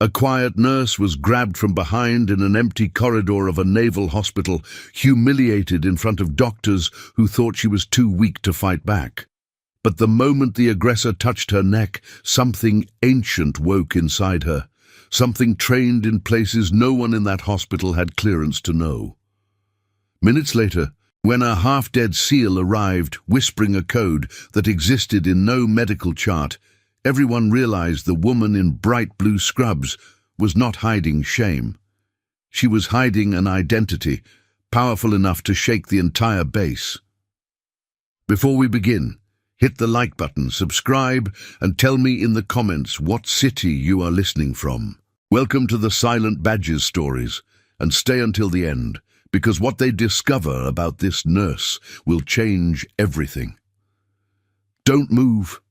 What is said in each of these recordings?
A quiet nurse was grabbed from behind in an empty corridor of a naval hospital, humiliated in front of doctors who thought she was too weak to fight back. But the moment the aggressor touched her neck, something ancient woke inside her, something trained in places no one in that hospital had clearance to know. Minutes later, when a half-dead SEAL arrived, whispering a code that existed in no medical chart, everyone realized the woman in bright blue scrubs was not hiding shame. She was hiding an identity, powerful enough to shake the entire base. Before we begin, hit the like button, subscribe, and tell me in the comments what city you are listening from. Welcome to the Silent Badges stories, and stay until the end, because what they discover about this nurse will change everything. Don't move.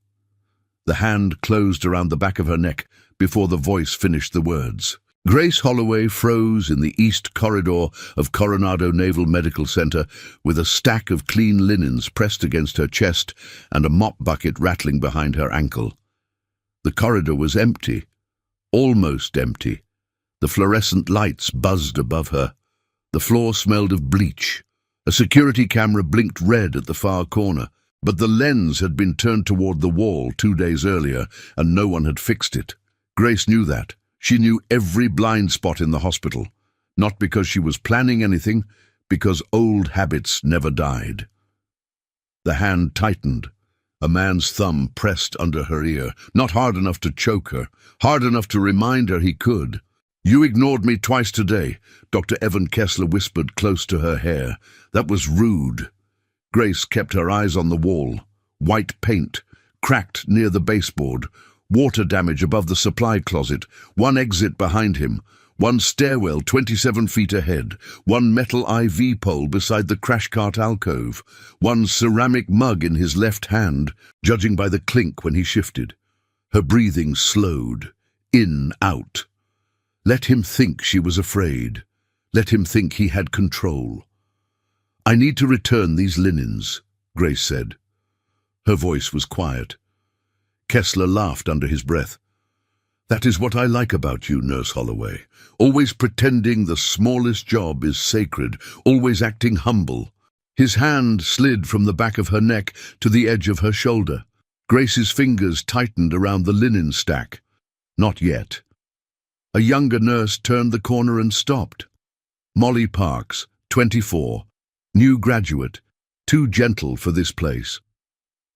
The hand closed around the back of her neck before the voice finished the words. Grace Holloway froze in the east corridor of Coronado Naval Medical Center with a stack of clean linens pressed against her chest and a mop bucket rattling behind her ankle. The corridor was empty, almost empty. The fluorescent lights buzzed above her. The floor smelled of bleach. A security camera blinked red at the far corner, but the lens had been turned toward the wall 2 days earlier, and no one had fixed it. Grace knew that. She knew every blind spot in the hospital, not because she was planning anything, because old habits never died. The hand tightened. A man's thumb pressed under her ear, not hard enough to choke her, hard enough to remind her he could. "You ignored me twice today," Dr. Evan Kessler whispered close to her hair. "That was rude." Grace kept her eyes on the wall. White paint, cracked near the baseboard, water damage above the supply closet, one exit behind him, one stairwell 27 feet ahead, one metal IV pole beside the crash cart alcove, one ceramic mug in his left hand, judging by the clink when he shifted. Her breathing slowed. In, out. Let him think she was afraid. Let him think he had control. "I need to return these linens," Grace said. Her voice was quiet. Kessler laughed under his breath. "That is what I like about you, Nurse Holloway. Always pretending the smallest job is sacred, always acting humble." His hand slid from the back of her neck to the edge of her shoulder. Grace's fingers tightened around the linen stack. Not yet. A younger nurse turned the corner and stopped. Molly Parks, 24. New graduate, too gentle for this place.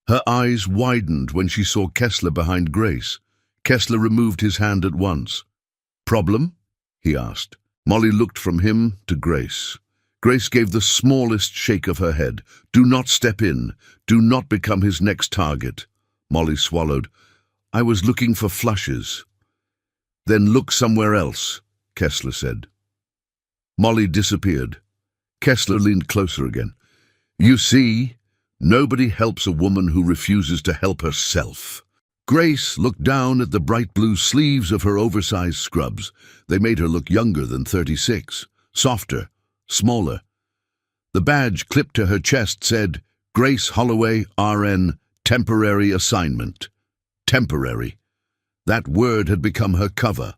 Her eyes widened when she saw Kessler behind Grace. Kessler removed his hand at once. "Problem?" he asked. Molly looked from him to Grace. Grace gave the smallest shake of her head. "Do not step in. Do not become his next target." Molly swallowed. "I was looking for flushes." "Then look somewhere else," Kessler said. Molly disappeared. Kessler leaned closer again. "You see, nobody helps a woman who refuses to help herself." Grace looked down at the bright blue sleeves of her oversized scrubs. They made her look younger than 36, softer, smaller. The badge clipped to her chest said, "Grace Holloway, RN, temporary assignment." Temporary. That word had become her cover.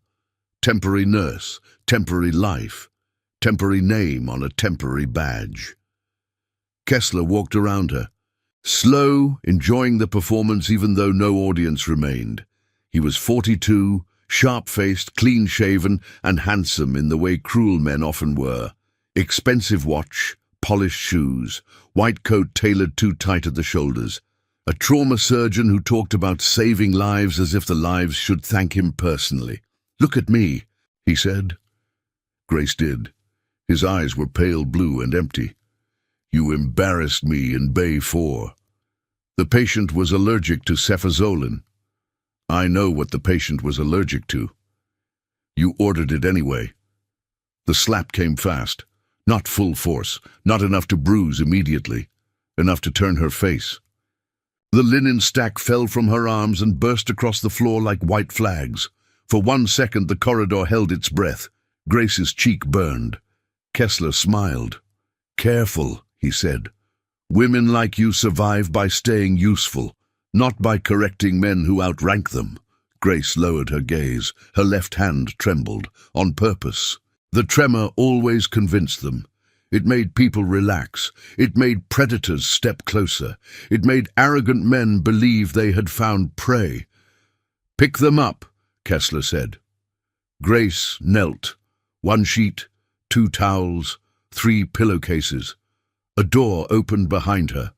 Temporary nurse, temporary life, temporary name on a temporary badge. Kessler walked around her, slow, enjoying the performance even though no audience remained. He was 42, sharp-faced, clean-shaven, and handsome in the way cruel men often were. Expensive watch, polished shoes, white coat tailored too tight at the shoulders. A trauma surgeon who talked about saving lives as if the lives should thank him personally. "Look at me," he said. Grace did. His eyes were pale blue and empty. "You embarrassed me in Bay 4. The patient was allergic to cefazolin." "I know what the patient was allergic to." "You ordered it anyway." The slap came fast. Not full force, not enough to bruise immediately, enough to turn her face. The linen stack fell from her arms and burst across the floor like white flags. For 1 second the corridor held its breath. Grace's cheek burned. Kessler smiled. "Careful," he said. "Women like you survive by staying useful, not by correcting men who outrank them." Grace lowered her gaze. Her left hand trembled, on purpose. The tremor always convinced them. It made people relax. It made predators step closer. It made arrogant men believe they had found prey. "Pick them up," Kessler said. Grace knelt. 1 sheet, 2 towels, 3 pillowcases. A door opened behind her.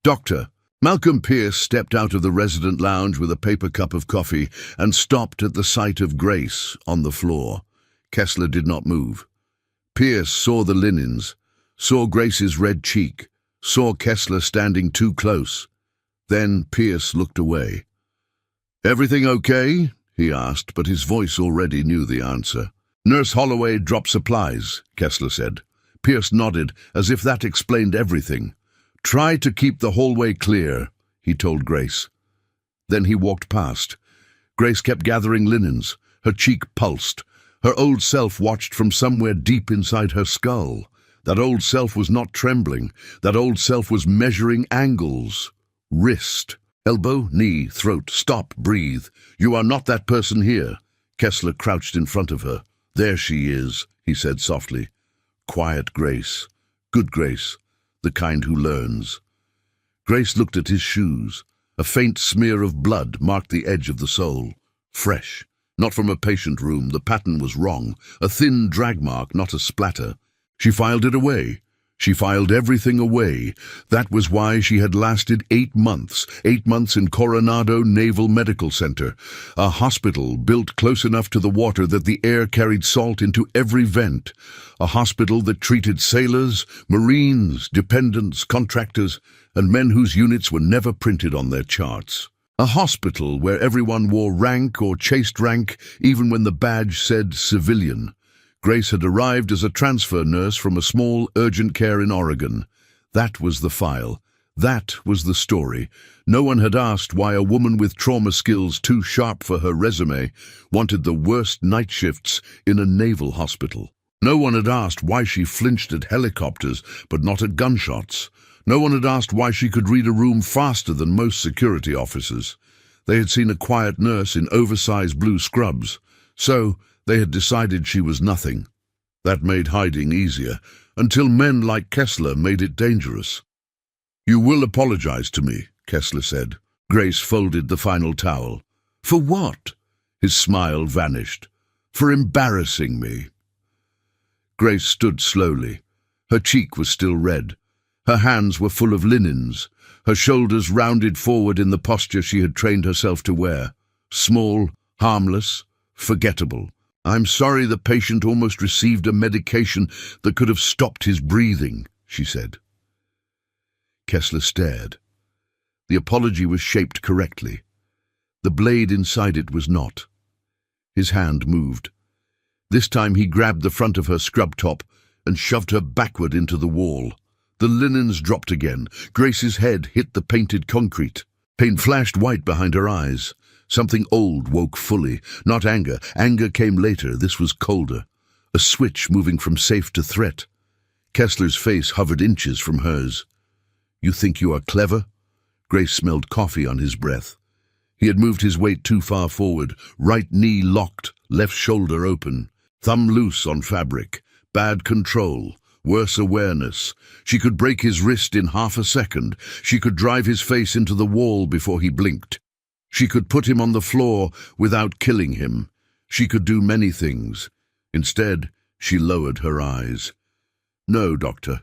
"Doctor." Malcolm Pierce stepped out of the resident lounge with a paper cup of coffee and stopped at the sight of Grace on the floor. Kessler did not move. Pierce saw the linens, saw Grace's red cheek, saw Kessler standing too close. Then Pierce looked away. "Everything okay?" he asked, but his voice already knew the answer. "Nurse Holloway dropped supplies," Kessler said. Pierce nodded, as if that explained everything. "Try to keep the hallway clear," he told Grace. Then he walked past. Grace kept gathering linens. Her cheek pulsed. Her old self watched from somewhere deep inside her skull. That old self was not trembling. That old self was measuring angles. Wrist, elbow, knee, throat. "Stop, breathe. You are not that person here." Kessler crouched in front of her. "There she is," he said softly. Quiet Grace. Good Grace. The kind who learns. Grace looked at his shoes. A faint smear of blood marked the edge of the sole. Fresh. Not from a patient room. The pattern was wrong. A thin drag mark, not a splatter. She filed it away. She filed everything away. That was why she had lasted 8 months. 8 months in Coronado Naval Medical Center, a hospital built close enough to the water that the air carried salt into every vent. A hospital that treated sailors, Marines, dependents, contractors, and men whose units were never printed on their charts. A hospital where everyone wore rank or chased rank, even when the badge said civilian. Grace had arrived as a transfer nurse from a small urgent care in Oregon. That was the file. That was the story. No one had asked why a woman with trauma skills too sharp for her resume wanted the worst night shifts in a naval hospital. No one had asked why she flinched at helicopters but not at gunshots. No one had asked why she could read a room faster than most security officers. They had seen a quiet nurse in oversized blue scrubs. So they had decided she was nothing. That made hiding easier, until men like Kessler made it dangerous. "You will apologize to me," Kessler said. Grace folded the final towel. "For what?" His smile vanished. "For embarrassing me." Grace stood slowly. Her cheek was still red. Her hands were full of linens. Her shoulders rounded forward in the posture she had trained herself to wear. Small, harmless, forgettable. "I'm sorry the patient almost received a medication that could have stopped his breathing," she said. Kessler stared. The apology was shaped correctly. The blade inside it was not. His hand moved. This time he grabbed the front of her scrub top and shoved her backward into the wall. The linens dropped again. Grace's head hit the painted concrete. Paint flashed white behind her eyes. Something old woke fully. Not anger. Anger came later. This was colder. A switch moving from safe to threat. Kessler's face hovered inches from hers. "You think you are clever?" Grace smelled coffee on his breath. He had moved his weight too far forward. Right knee locked, left shoulder open. Thumb loose on fabric. Bad control. Worse awareness. She could break his wrist in half a second. She could drive his face into the wall before he blinked. She could put him on the floor without killing him. She could do many things. Instead, she lowered her eyes. "No, Doctor."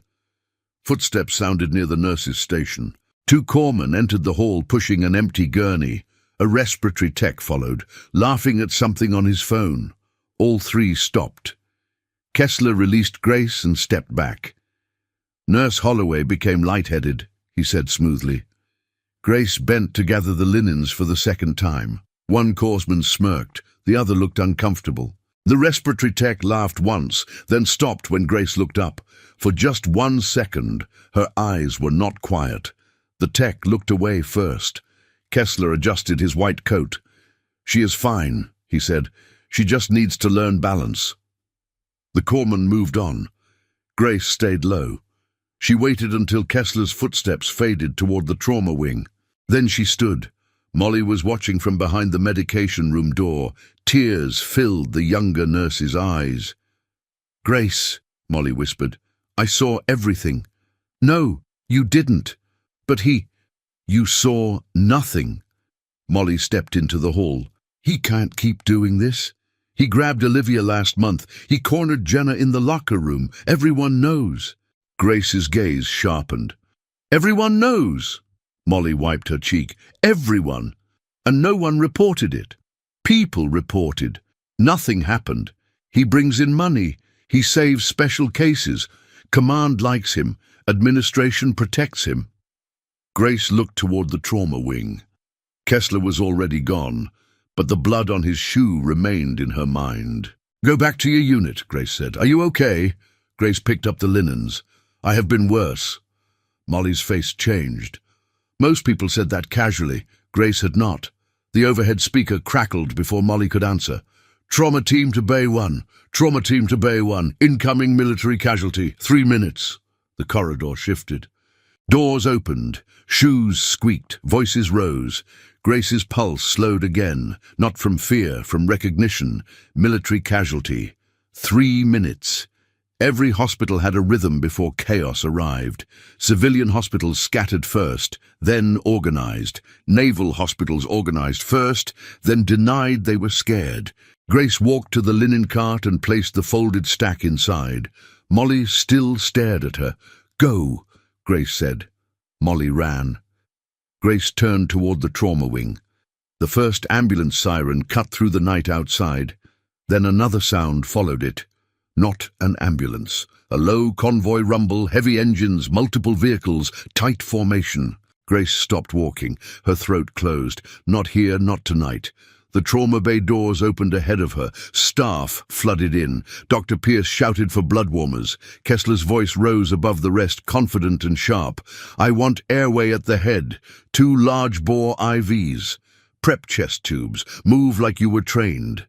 Footsteps sounded near the nurse's station. 2 corpsmen entered the hall pushing an empty gurney. A respiratory tech followed, laughing at something on his phone. All 3 stopped. Kessler released Grace and stepped back. "Nurse Holloway became lightheaded," he said smoothly. Grace bent to gather the linens for the second time. 1 corpsman smirked, the other looked uncomfortable. The respiratory tech laughed once, then stopped when Grace looked up. For just 1 second, her eyes were not quiet. The tech looked away first. Kessler adjusted his white coat. "She is fine," he said. "She just needs to learn balance." The corpsman moved on. Grace stayed low. She waited until Kessler's footsteps faded toward the trauma wing. Then she stood, Molly was watching from behind the medication room door. Tears filled the younger nurse's eyes. "Grace," Molly whispered, "I saw everything." "No, you didn't." "But you saw nothing." Molly stepped into the hall. "He can't keep doing this. He grabbed Olivia last month. He cornered Jenna in the locker room. Everyone knows." Grace's gaze sharpened. "Everyone knows?" Molly wiped her cheek. "Everyone. And no one reported it. People reported. Nothing happened. He brings in money. He saves special cases. Command likes him. Administration protects him." Grace looked toward the trauma wing. Kessler was already gone, but the blood on his shoe remained in her mind. "Go back to your unit," Grace said. "Are you okay?" Grace picked up the linens. "I have been worse." Molly's face changed. Most people said that casually. Grace had not. The overhead speaker crackled before Molly could answer. "Trauma team to Bay 1. Trauma team to Bay 1. Incoming military casualty. 3 minutes." The corridor shifted. Doors opened. Shoes squeaked. Voices rose. Grace's pulse slowed again, not from fear, from recognition. Military casualty. 3 minutes. Every hospital had a rhythm before chaos arrived. Civilian hospitals scattered first, then organized. Naval hospitals organized first, then denied they were scared. Grace walked to the linen cart and placed the folded stack inside. Molly still stared at her. "Go," Grace said. Molly ran. Grace turned toward the trauma wing. The first ambulance siren cut through the night outside. Then another sound followed it. Not an ambulance. A low convoy rumble, heavy engines, multiple vehicles, tight formation. Grace stopped walking. Her throat closed. Not here, not tonight. The trauma bay doors opened ahead of her. Staff flooded in. Dr. Pierce shouted for blood warmers. Kessler's voice rose above the rest, confident and sharp. "I want airway at the head. 2 large-bore IVs. Prep chest tubes. Move like you were trained."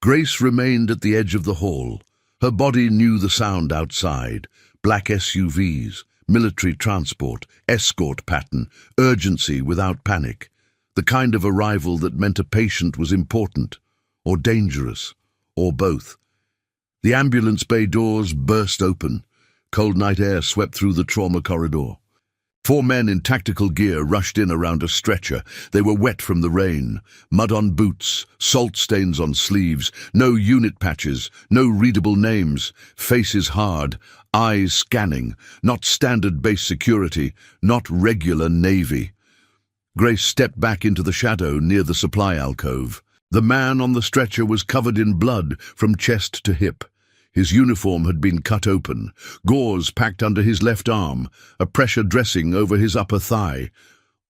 Grace remained at the edge of the hall. Her body knew the sound outside. Black SUVs, military transport, escort pattern, urgency without panic. The kind of arrival that meant a patient was important, or dangerous, or both. The ambulance bay doors burst open. Cold night air swept through the trauma corridor. 4 men in tactical gear rushed in around a stretcher. They were wet from the rain. Mud on boots, salt stains on sleeves, no unit patches, no readable names, faces hard, eyes scanning, not standard base security, not regular Navy. Grace stepped back into the shadow near the supply alcove. The man on the stretcher was covered in blood from chest to hip. His uniform had been cut open, gauze packed under his left arm, a pressure dressing over his upper thigh.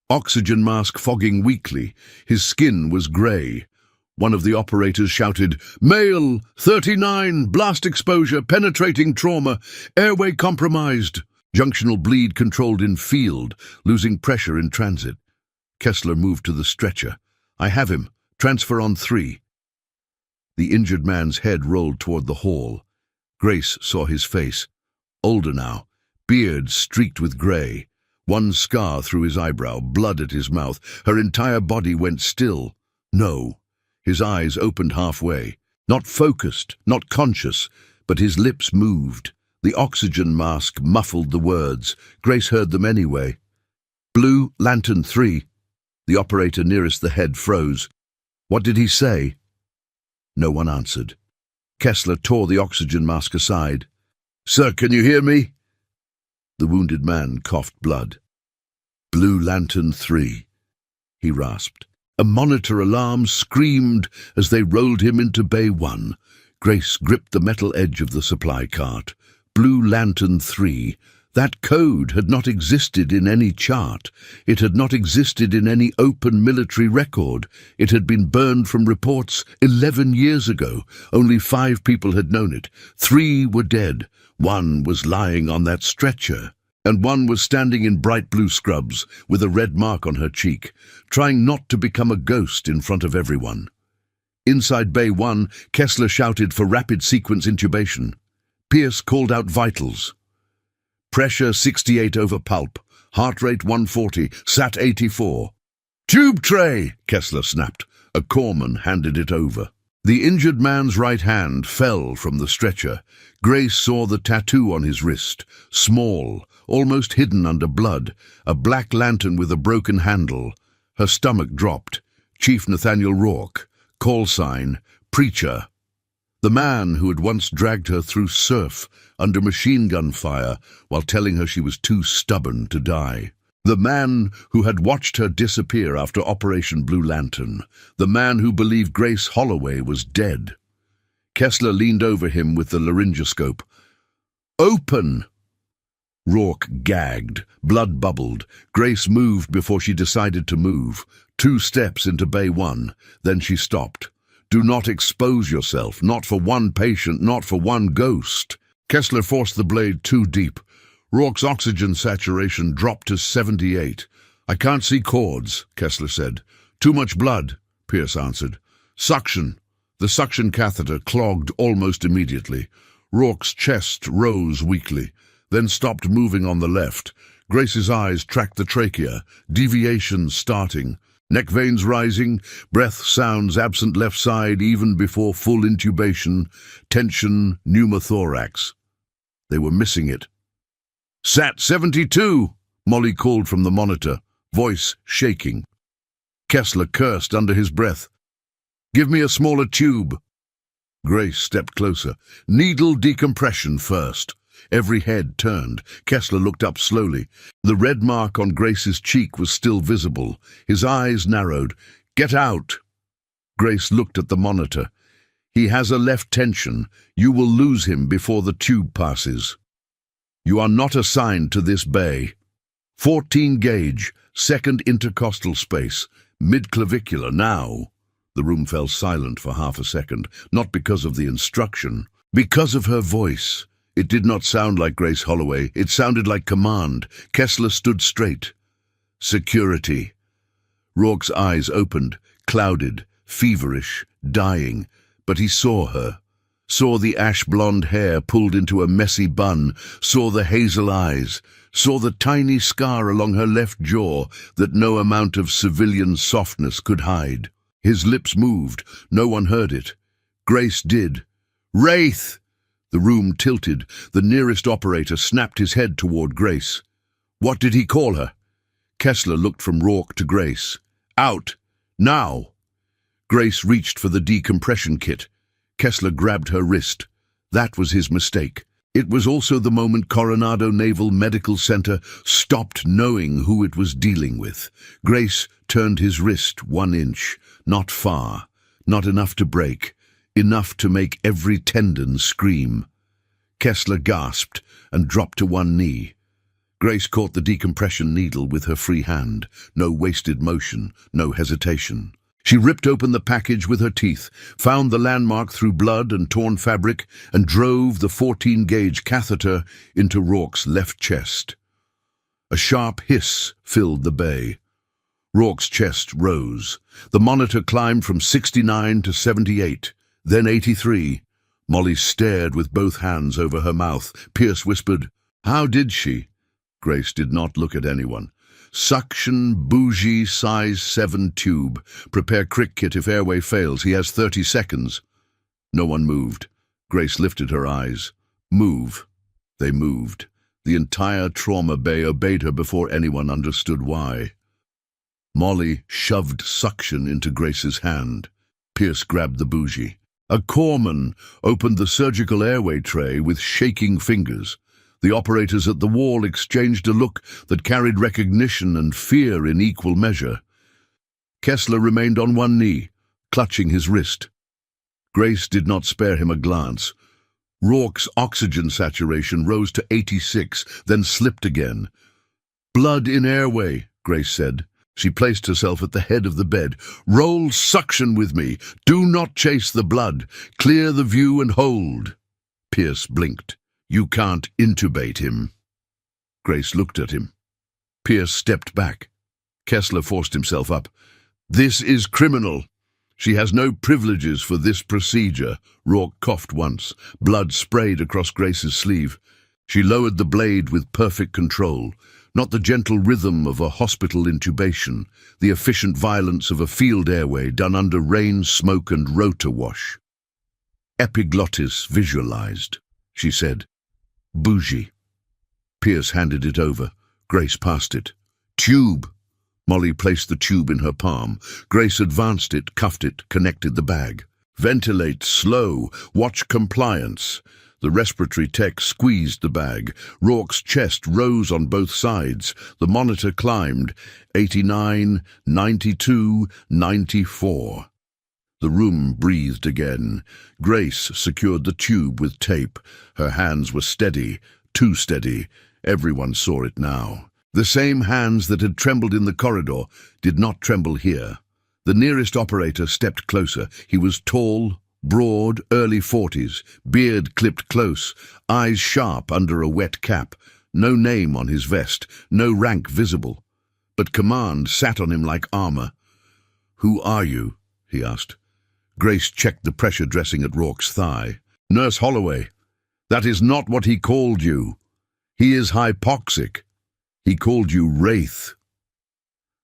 Oxygen mask fogging weakly. His skin was grey. One of the operators shouted, "Male, 39, blast exposure, penetrating trauma, airway compromised." Junctional bleed controlled in field, losing pressure in transit. Kessler moved to the stretcher. "I have him. Transfer on 3. The injured man's head rolled toward the hall. Grace saw his face. Older now, beard streaked with grey. One scar through his eyebrow, blood at his mouth. Her entire body went still. No. His eyes opened halfway. Not focused, not conscious, but his lips moved. The oxygen mask muffled the words. Grace heard them anyway. "Blue Lantern 3. The operator nearest the head froze. "What did he say?" No one answered. Kessler tore the oxygen mask aside. "Sir, can you hear me?" The wounded man coughed blood. "Blue Lantern 3, he rasped. A monitor alarm screamed as they rolled him into Bay 1. Grace gripped the metal edge of the supply cart. Blue Lantern 3. That code had not existed in any chart. It had not existed in any open military record. It had been burned from reports 11 years ago. Only 5 people had known it. 3 were dead. 1 was lying on that stretcher. And 1 was standing in bright blue scrubs, with a red mark on her cheek, trying not to become a ghost in front of everyone. Inside Bay 1, Kessler shouted for rapid sequence intubation. Pierce called out vitals. Pressure 68 over pulp, heart rate 140, sat 84. "Tube tray!" Kessler snapped. A corpsman handed it over. The injured man's right hand fell from the stretcher. Grace saw the tattoo on his wrist, small, almost hidden under blood, a black lantern with a broken handle. Her stomach dropped. Chief Nathaniel Rourke, call sign, preacher. The man who had once dragged her through surf under machine gun fire while telling her she was too stubborn to die. The man who had watched her disappear after Operation Blue Lantern. The man who believed Grace Holloway was dead. Kessler leaned over him with the laryngoscope. "Open!" Rourke gagged. Blood bubbled. Grace moved before she decided to move. 2 steps into Bay 1. Then she stopped. "Do not expose yourself. Not for one patient, not for one ghost." Kessler forced the blade too deep. Rourke's oxygen saturation dropped to 78. "I can't see cords," Kessler said. "Too much blood," Pierce answered. "Suction." The suction catheter clogged almost immediately. Rourke's chest rose weakly, then stopped moving on the left. Grace's eyes tracked the trachea, deviations starting. Neck veins rising, breath sounds absent left side even before full intubation, tension, pneumothorax. They were missing it. "Sat 72, Molly called from the monitor, voice shaking. Kessler cursed under his breath. "Give me a smaller tube." Grace stepped closer. "Needle decompression first." Every head turned. Kessler looked up slowly. The red mark on Grace's cheek was still visible. His eyes narrowed. "Get out." Grace looked at the monitor. "He has a left tension. You will lose him before the tube passes. You are not assigned to this bay. 14 gauge, second intercostal space, mid-clavicular now." The room fell silent for half a second, not because of the instruction, because of her voice. It did not sound like Grace Holloway. It sounded like command. Kessler stood straight. "Security." Rourke's eyes opened, clouded, feverish, dying, but he saw her. Saw the ash-blonde hair pulled into a messy bun, saw the hazel eyes, saw the tiny scar along her left jaw that no amount of civilian softness could hide. His lips moved. No one heard it. Grace did. "Wraith!" The room tilted. The nearest operator snapped his head toward Grace. "What did he call her?" Kessler looked from Rourke to Grace. "Out! Now!" Grace reached for the decompression kit. Kessler grabbed her wrist. That was his mistake. It was also the moment Coronado Naval Medical Center stopped knowing who it was dealing with. Grace turned his wrist 1 inch. Not far. Not enough to break. Enough to make every tendon scream. Kessler gasped and dropped to one knee. Grace caught the decompression needle with her free hand. No wasted motion, no hesitation. She ripped open the package with her teeth, found the landmark through blood and torn fabric, and drove the 14-gauge catheter into Rourke's left chest. A sharp hiss filled the bay. Rourke's chest rose. The monitor climbed from 69 to 78, then 83. Molly stared with both hands over her mouth. Pierce whispered, "How did she?" Grace did not look at anyone. "Suction, bougie, size 7 tube. Prepare crick kit if airway fails. He has 30 seconds. No one moved. Grace lifted her eyes. "Move." They moved. The entire trauma bay obeyed her before anyone understood why. Molly shoved suction into Grace's hand. Pierce grabbed the bougie. A corpsman opened the surgical airway tray with shaking fingers. The operators at the wall exchanged a look that carried recognition and fear in equal measure. Kessler remained on one knee, clutching his wrist. Grace did not spare him a glance. Rourke's oxygen saturation rose to 86, then slipped again. "Blood in airway," Grace said. She placed herself at the head of the bed. "Roll suction with me. Do not chase the blood. Clear the view and hold." Pierce blinked. "You can't intubate him." Grace looked at him. Pierce stepped back. Kessler forced himself up. "This is criminal. She has no privileges for this procedure." Rourke coughed once. Blood sprayed across Grace's sleeve. She lowered the blade with perfect control. not the gentle rhythm of a hospital intubation, the efficient violence of a field airway done under rain, smoke and rotor wash. Epiglottis visualized, she said. Bougie. Pierce handed it over. Grace passed it. Tube. Molly placed the tube in her palm. Grace advanced it, cuffed it, connected the bag. Ventilate, slow, watch compliance. The respiratory tech squeezed the bag. Rourke's chest rose on both sides. The monitor climbed. 89, 92, 94. The room breathed again. Grace secured the tube with tape. Her hands were steady, too steady. Everyone saw it now. The same hands that had trembled in the corridor did not tremble here. The nearest operator stepped closer. He was tall, broad, early 40s, beard clipped close, eyes sharp under a wet cap, no name on his vest, no rank visible. But command sat on him like armor. "Who are you?" he asked. Grace checked the pressure dressing at Rourke's thigh. "Nurse Holloway. That is not what he called you. He is hypoxic. He called you Wraith."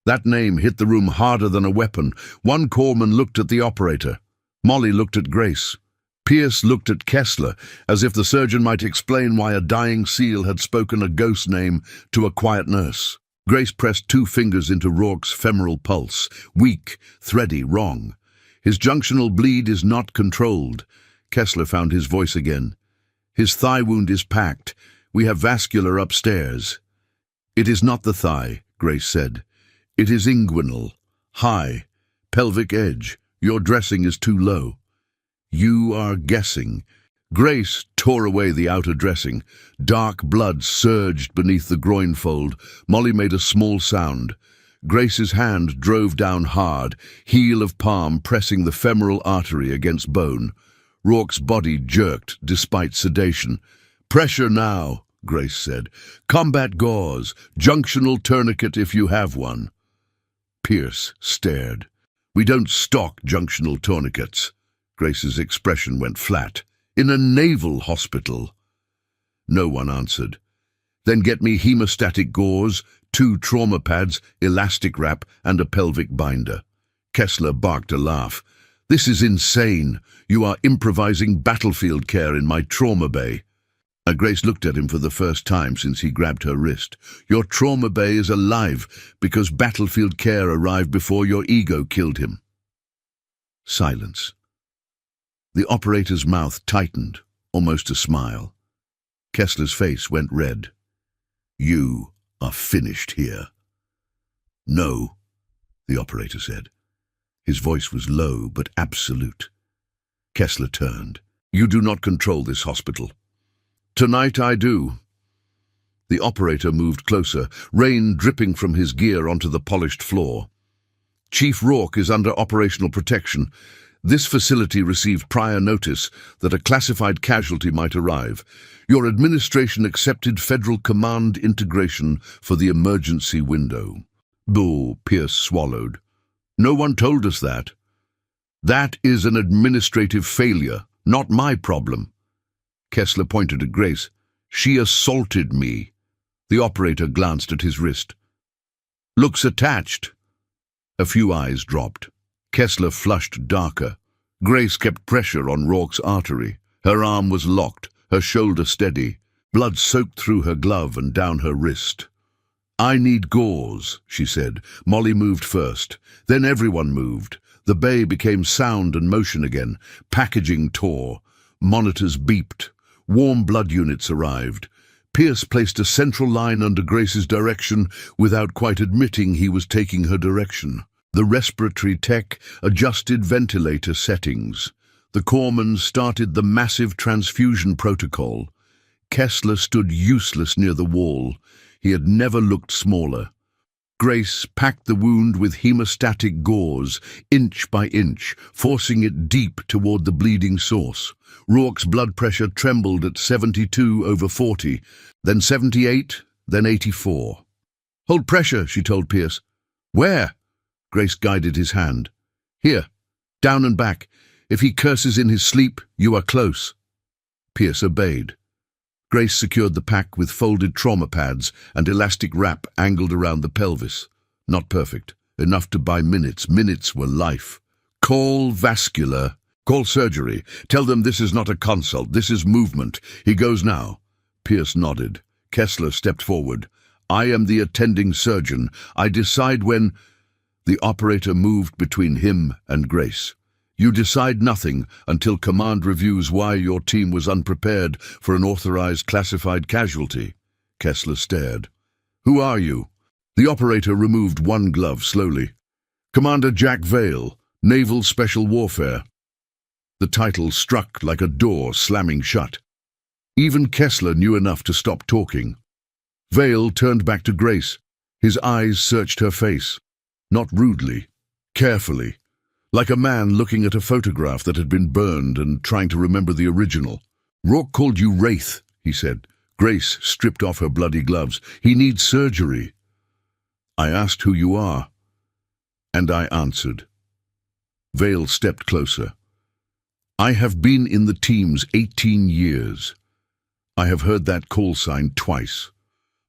That name hit the room harder than a weapon. One corpsman looked at the operator. Molly looked at Grace. Pierce looked at Kessler, as if the surgeon might explain why a dying SEAL had spoken a ghost name to a quiet nurse. Grace pressed 2 fingers into Rourke's femoral pulse. Weak, thready, wrong. "His junctional bleed is not controlled." Kessler found his voice again. "His thigh wound is packed. We have vascular upstairs." "It is not the thigh," Grace said. "It is inguinal, high, pelvic edge. Your dressing is too low." "You are guessing." Grace tore away the outer dressing. Dark blood surged beneath the groin fold. Molly made a small sound. Grace's hand drove down hard, heel of palm pressing the femoral artery against bone. Rourke's body jerked despite sedation. "Pressure now," Grace said. "Combat gauze, junctional tourniquet if you have one." Pierce stared. "We don't stock junctional tourniquets." Grace's expression went flat. "In a naval hospital." No one answered. "Then get me hemostatic gauze, 2 trauma pads, elastic wrap, and a pelvic binder." Kessler barked a laugh. "This is insane. You are improvising battlefield care in my trauma bay." Grace looked at him for the first time since he grabbed her wrist. "Your trauma bay is alive because battlefield care arrived before your ego killed him." Silence. The operator's mouth tightened, almost a smile. Kessler's face went red. "You are finished here." "No," the operator said. His voice was low but absolute. Kessler turned. "You do not control this hospital." "Tonight I do." The operator moved closer, rain dripping from his gear onto the polished floor. "Chief Rourke is under operational protection. This facility received prior notice that a classified casualty might arrive. Your administration accepted federal command integration for the emergency window." "Bull," Pierce swallowed. "No one told us that." "That is an administrative failure, not my problem." Kessler pointed at Grace. "She assaulted me." The operator glanced at his wrist. "Looks attached." A few eyes dropped. Kessler flushed darker. Grace kept pressure on Rourke's artery. Her arm was locked, her shoulder steady. Blood soaked through her glove and down her wrist. "I need gauze," she said. Molly moved first. Then everyone moved. The bay became sound and motion again. Packaging tore. Monitors beeped. Warm blood units arrived. Pierce placed a central line under Grace's direction without quite admitting he was taking her direction. The respiratory tech adjusted ventilator settings. The corpsman started the massive transfusion protocol. Kessler stood useless near the wall. He had never looked smaller. Grace packed the wound with hemostatic gauze, inch by inch, forcing it deep toward the bleeding source. Rourke's blood pressure trembled at 72/40, then 78, then 84. "Hold pressure," she told Pierce. "Where?" Grace guided his hand. "Here, down and back. If he curses in his sleep, you are close." Pierce obeyed. Grace secured the pack with folded trauma pads and elastic wrap angled around the pelvis. Not perfect. Enough to buy minutes. Minutes were life. Call vascular. Call surgery. Tell them this is not a consult. This is movement. He goes now. Pierce nodded. Kessler stepped forward. I am the attending surgeon. I decide when... The operator moved between him and Grace. You decide nothing until command reviews why your team was unprepared for an authorized classified casualty. Kessler stared. Who are you? The operator removed one glove slowly. Commander Jack Vale, Naval Special Warfare. The title struck like a door slamming shut. Even Kessler knew enough to stop talking. Vale turned back to Grace. His eyes searched her face. Not rudely, carefully, like a man looking at a photograph that had been burned and trying to remember the original. Rourke called you Wraith, he said. Grace stripped off her bloody gloves. He needs surgery. I asked who you are, and I answered. Vale stepped closer. I have been in the teams 18 years. I have heard that call sign twice,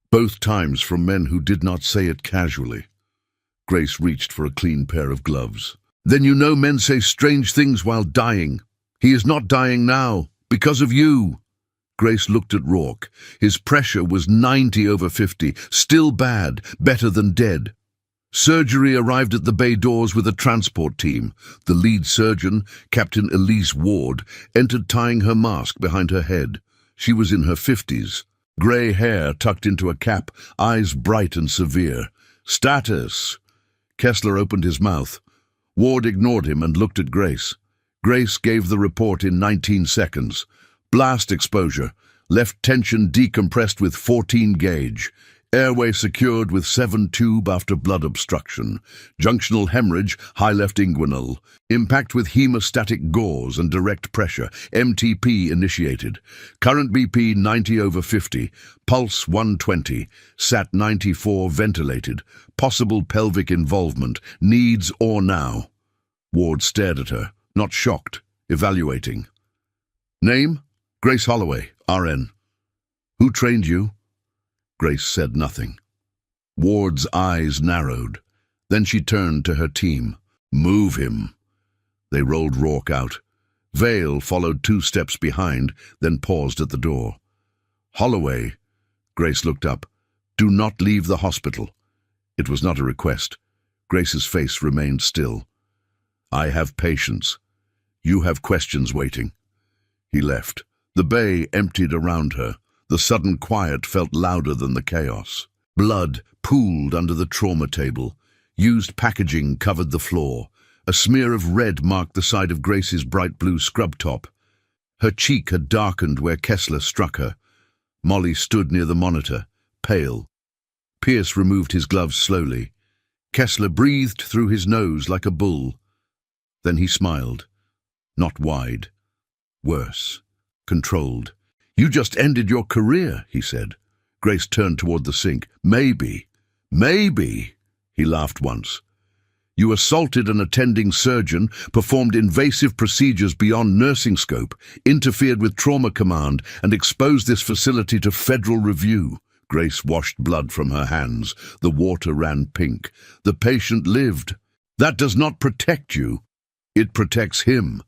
both times from men who did not say it casually. Grace reached for a clean pair of gloves. Then you know men say strange things while dying. He is not dying now, because of you. Grace looked at Rourke. His pressure was 90/50, still bad, better than dead. Surgery arrived at the bay doors with a transport team. The lead surgeon, Captain Elise Ward, entered tying her mask behind her head. She was in her 50s. Grey hair tucked into a cap, eyes bright and severe. Status. Kessler opened his mouth. Ward ignored him and looked at Grace. Grace gave the report in 19 seconds. Blast exposure. Left tension decompressed with 14 gauge. Airway secured with 7 tube after blood obstruction. Junctional hemorrhage, high left inguinal. Impact with hemostatic gauze and direct pressure. MTP initiated. Current BP 90/50. Pulse 120. SAT 94 ventilated. Possible pelvic involvement. Needs or now. Ward stared at her, not shocked, evaluating. Name? Grace Holloway, RN. Who trained you? Grace said nothing. Ward's eyes narrowed. Then she turned to her team. Move him. They rolled Rourke out. Vale followed 2 steps behind, then paused at the door. Holloway. Grace looked up. Do not leave the hospital. It was not a request. Grace's face remained still. I have patience. You have questions waiting. He left. The bay emptied around her. The sudden quiet felt louder than the chaos. Blood pooled under the trauma table. Used packaging covered the floor. A smear of red marked the side of Grace's bright blue scrub top. Her cheek had darkened where Kessler struck her. Molly stood near the monitor, pale. Pierce removed his gloves slowly. Kessler breathed through his nose like a bull. Then he smiled. Not wide. Worse. Controlled. You just ended your career, he said. Grace turned toward the sink. Maybe. Maybe. He laughed once. You assaulted an attending surgeon, performed invasive procedures beyond nursing scope, interfered with trauma command, and exposed this facility to federal review. Grace washed blood from her hands. The water ran pink. The patient lived. That does not protect you. It protects him.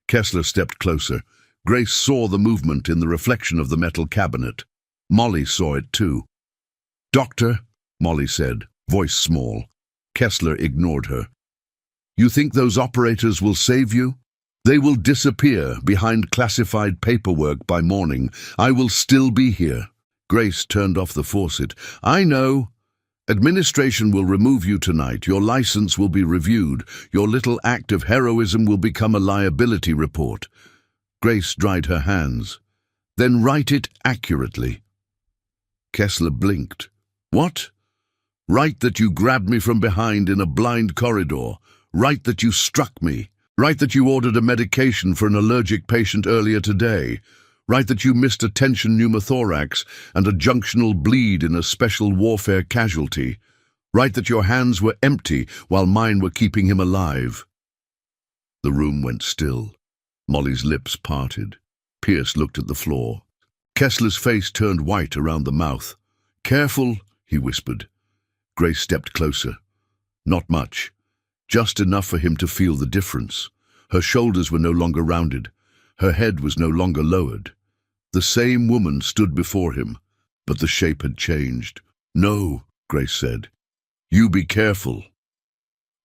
Kessler stepped closer. Grace saw the movement in the reflection of the metal cabinet. Molly saw it too. Doctor, Molly said, voice small. Kessler ignored her. You think those operators will save you? They will disappear behind classified paperwork by morning. I will still be here. Grace turned off the faucet. I know. Administration will remove you tonight. Your license will be reviewed. Your little act of heroism will become a liability report. Grace dried her hands. Then write it accurately. Kessler blinked. What? Write that you grabbed me from behind in a blind corridor. Write that you struck me. Write that you ordered a medication for an allergic patient earlier today. Write that you missed a tension pneumothorax and a junctional bleed in a special warfare casualty. Write that your hands were empty while mine were keeping him alive. The room went still. Molly's lips parted. Pierce looked at the floor. Kessler's face turned white around the mouth. "Careful," he whispered. Grace stepped closer. Not much. Just enough for him to feel the difference. Her shoulders were no longer rounded. Her head was no longer lowered. The same woman stood before him, but the shape had changed. "No," Grace said. "You be careful."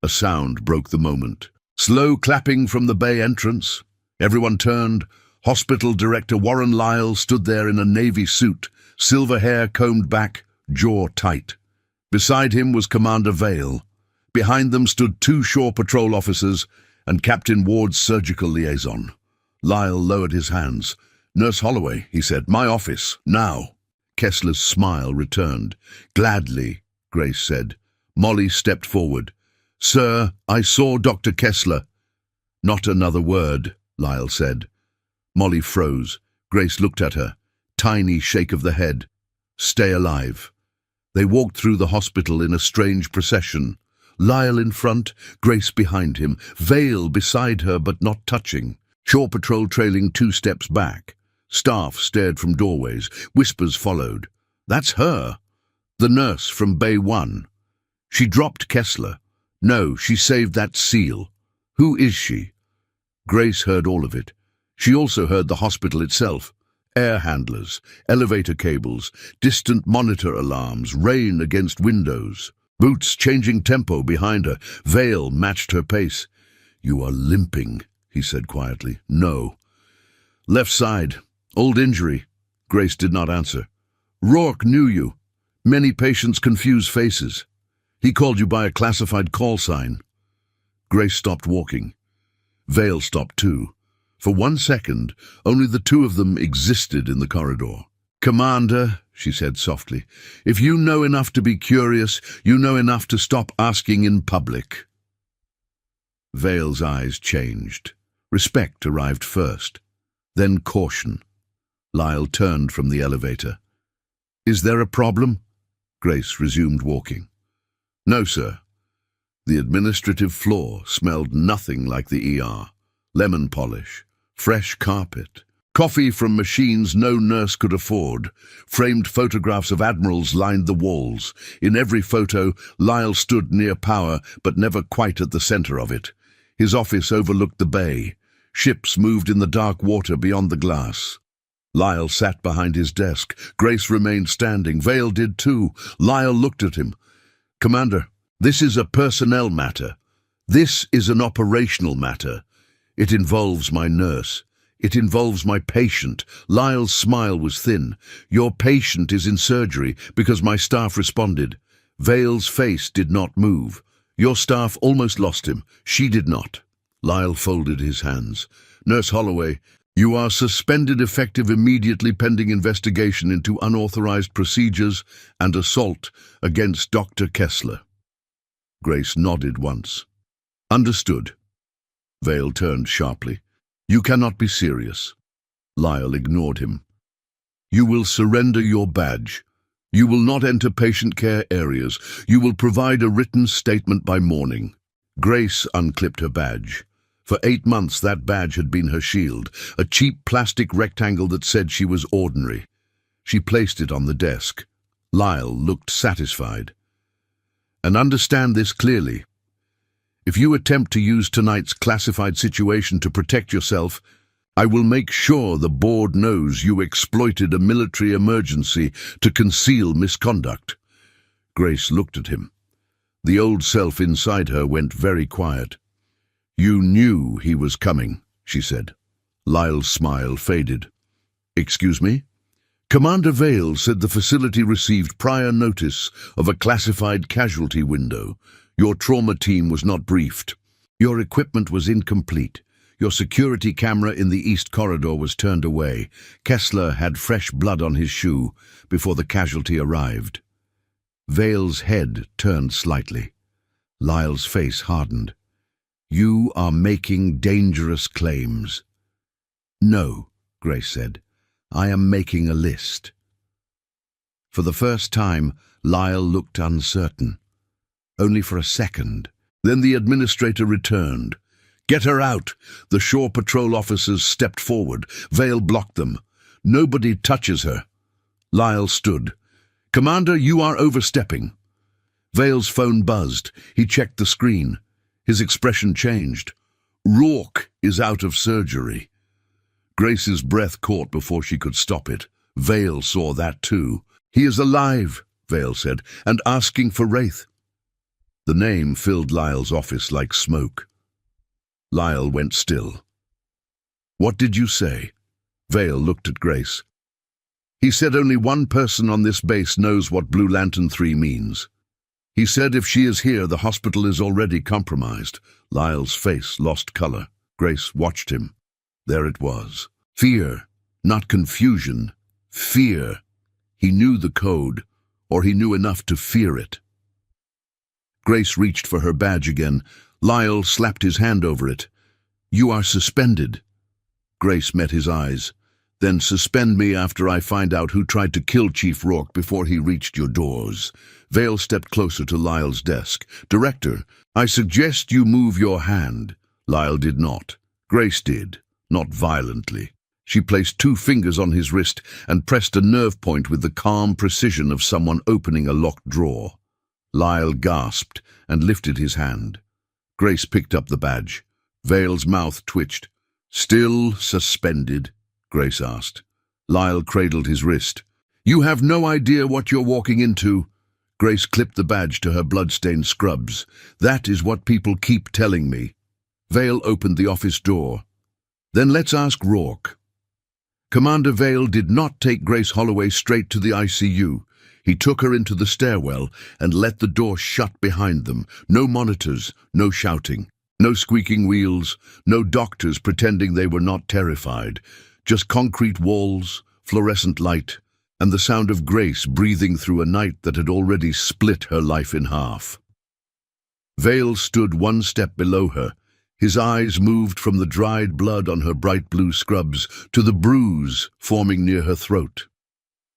A sound broke the moment. Slow clapping from the bay entrance. Everyone turned. Hospital Director Warren Lyle stood there in a navy suit, silver hair combed back, jaw tight. Beside him was Commander Vale. Behind them stood 2 Shore Patrol officers and Captain Ward's surgical liaison. Lyle lowered his hands. "Nurse Holloway," he said, "my office, now." Kessler's smile returned. "Gladly," Grace said. Molly stepped forward. "Sir, I saw Dr. Kessler." "Not another word," Lyle said. Molly froze. Grace looked at her. Tiny shake of the head. "Stay alive." They walked through the hospital in a strange procession. Lyle in front, Grace behind him, Vale beside her but not touching. Shore Patrol trailing 2 steps back. Staff stared from doorways. Whispers followed. "That's her. The nurse from Bay 1. She dropped Kessler. No, she saved that SEAL. Who is she?" Grace heard all of it. She also heard the hospital itself. Air handlers, elevator cables, distant monitor alarms, rain against windows. Boots changing tempo behind her. Vale matched her pace. "You are limping," he said quietly. "No." "Left side. Old injury." Grace did not answer. "Rourke knew you. Many patients confuse faces. He called you by a classified call sign." Grace stopped walking. Vale stopped too. For 1 second, only the 2 of them existed in the corridor. "Commander," she said softly, "if you know enough to be curious, you know enough to stop asking in public." Vale's eyes changed. Respect arrived first, then caution. Lyle turned from the elevator. "Is there a problem?" Grace resumed walking. "No, sir." The administrative floor smelled nothing like the ER. Lemon polish, fresh carpet, coffee from machines no nurse could afford. Framed photographs of admirals lined the walls. In every photo, Lyle stood near power, but never quite at the center of it. His office overlooked the bay. Ships moved in the dark water beyond the glass. Lyle sat behind his desk. Grace remained standing. Vale did too. Lyle looked at him. "Commander, this is a personnel matter. This is an operational matter. It involves my nurse. It involves my patient." Lyle's smile was thin. "Your patient is in surgery because my staff responded." Vale's face did not move. "Your staff almost lost him. She did not." Lyle folded his hands. "Nurse Holloway, you are suspended effective immediately pending investigation into unauthorized procedures and assault against Dr. Kessler." Grace nodded once. "Understood." Vale turned sharply. "You cannot be serious." Lyle ignored him. "You will surrender your badge. You will not enter patient care areas. You will provide a written statement by morning." Grace unclipped her badge. For 8 months that badge had been her shield, a cheap plastic rectangle that said she was ordinary. She placed it on the desk. Lyle looked satisfied. "And understand this clearly. If you attempt to use tonight's classified situation to protect yourself, I will make sure the board knows you exploited a military emergency to conceal misconduct." Grace looked at him. The old self inside her went very quiet. "You knew he was coming," she said. Lyle's smile faded. "Excuse me?" "Commander Vale said the facility received prior notice of a classified casualty window. Your trauma team was not briefed. Your equipment was incomplete. Your security camera in the East Corridor was turned away. Kessler had fresh blood on his shoe before the casualty arrived." Vale's head turned slightly. Lyle's face hardened. "You are making dangerous claims." "No," Grace said. "I am making a list." For the first time, Lyle looked uncertain. Only for a second. Then the administrator returned. "Get her out!" The Shore Patrol officers stepped forward. Vale blocked them. Nobody touches her. Lyle stood. "Commander, you are overstepping." Vale's phone buzzed. He checked the screen. His expression changed. "Rourke is out of surgery." Grace's breath caught before she could stop it. Vale saw that too. "He is alive," Vale said, "and asking for Wraith." The name filled Lyle's office like smoke. Lyle went still. "What did you say?" Vale looked at Grace. "He said only one person on this base knows what Blue Lantern 3 means. He said if she is here, the hospital is already compromised." Lyle's face lost color. Grace watched him. There it was. Fear, not confusion. Fear. He knew the code, or he knew enough to fear it. Grace reached for her badge again. Lyle slapped his hand over it. "You are suspended." Grace met his eyes. "Then suspend me after I find out who tried to kill Chief Rourke before he reached your doors." Vale stepped closer to Lyle's desk. "Director, I suggest you move your hand." Lyle did not. Grace did, not violently. She placed 2 fingers on his wrist and pressed a nerve point with the calm precision of someone opening a locked drawer. Lyle gasped and lifted his hand. Grace picked up the badge. Vale's mouth twitched. "Still suspended?" Grace asked. Lyle cradled his wrist. "You have no idea what you're walking into." Grace clipped the badge to her blood-stained scrubs. "That is what people keep telling me." Vale opened the office door. "Then let's ask Rourke." Commander Vale did not take Grace Holloway straight to the ICU. He took her into the stairwell and let the door shut behind them. No monitors, no shouting, no squeaking wheels, no doctors pretending they were not terrified. Just concrete walls, fluorescent light, and the sound of Grace breathing through a night that had already split her life in half. Vale stood 1 step below her. His eyes moved from the dried blood on her bright blue scrubs to the bruise forming near her throat.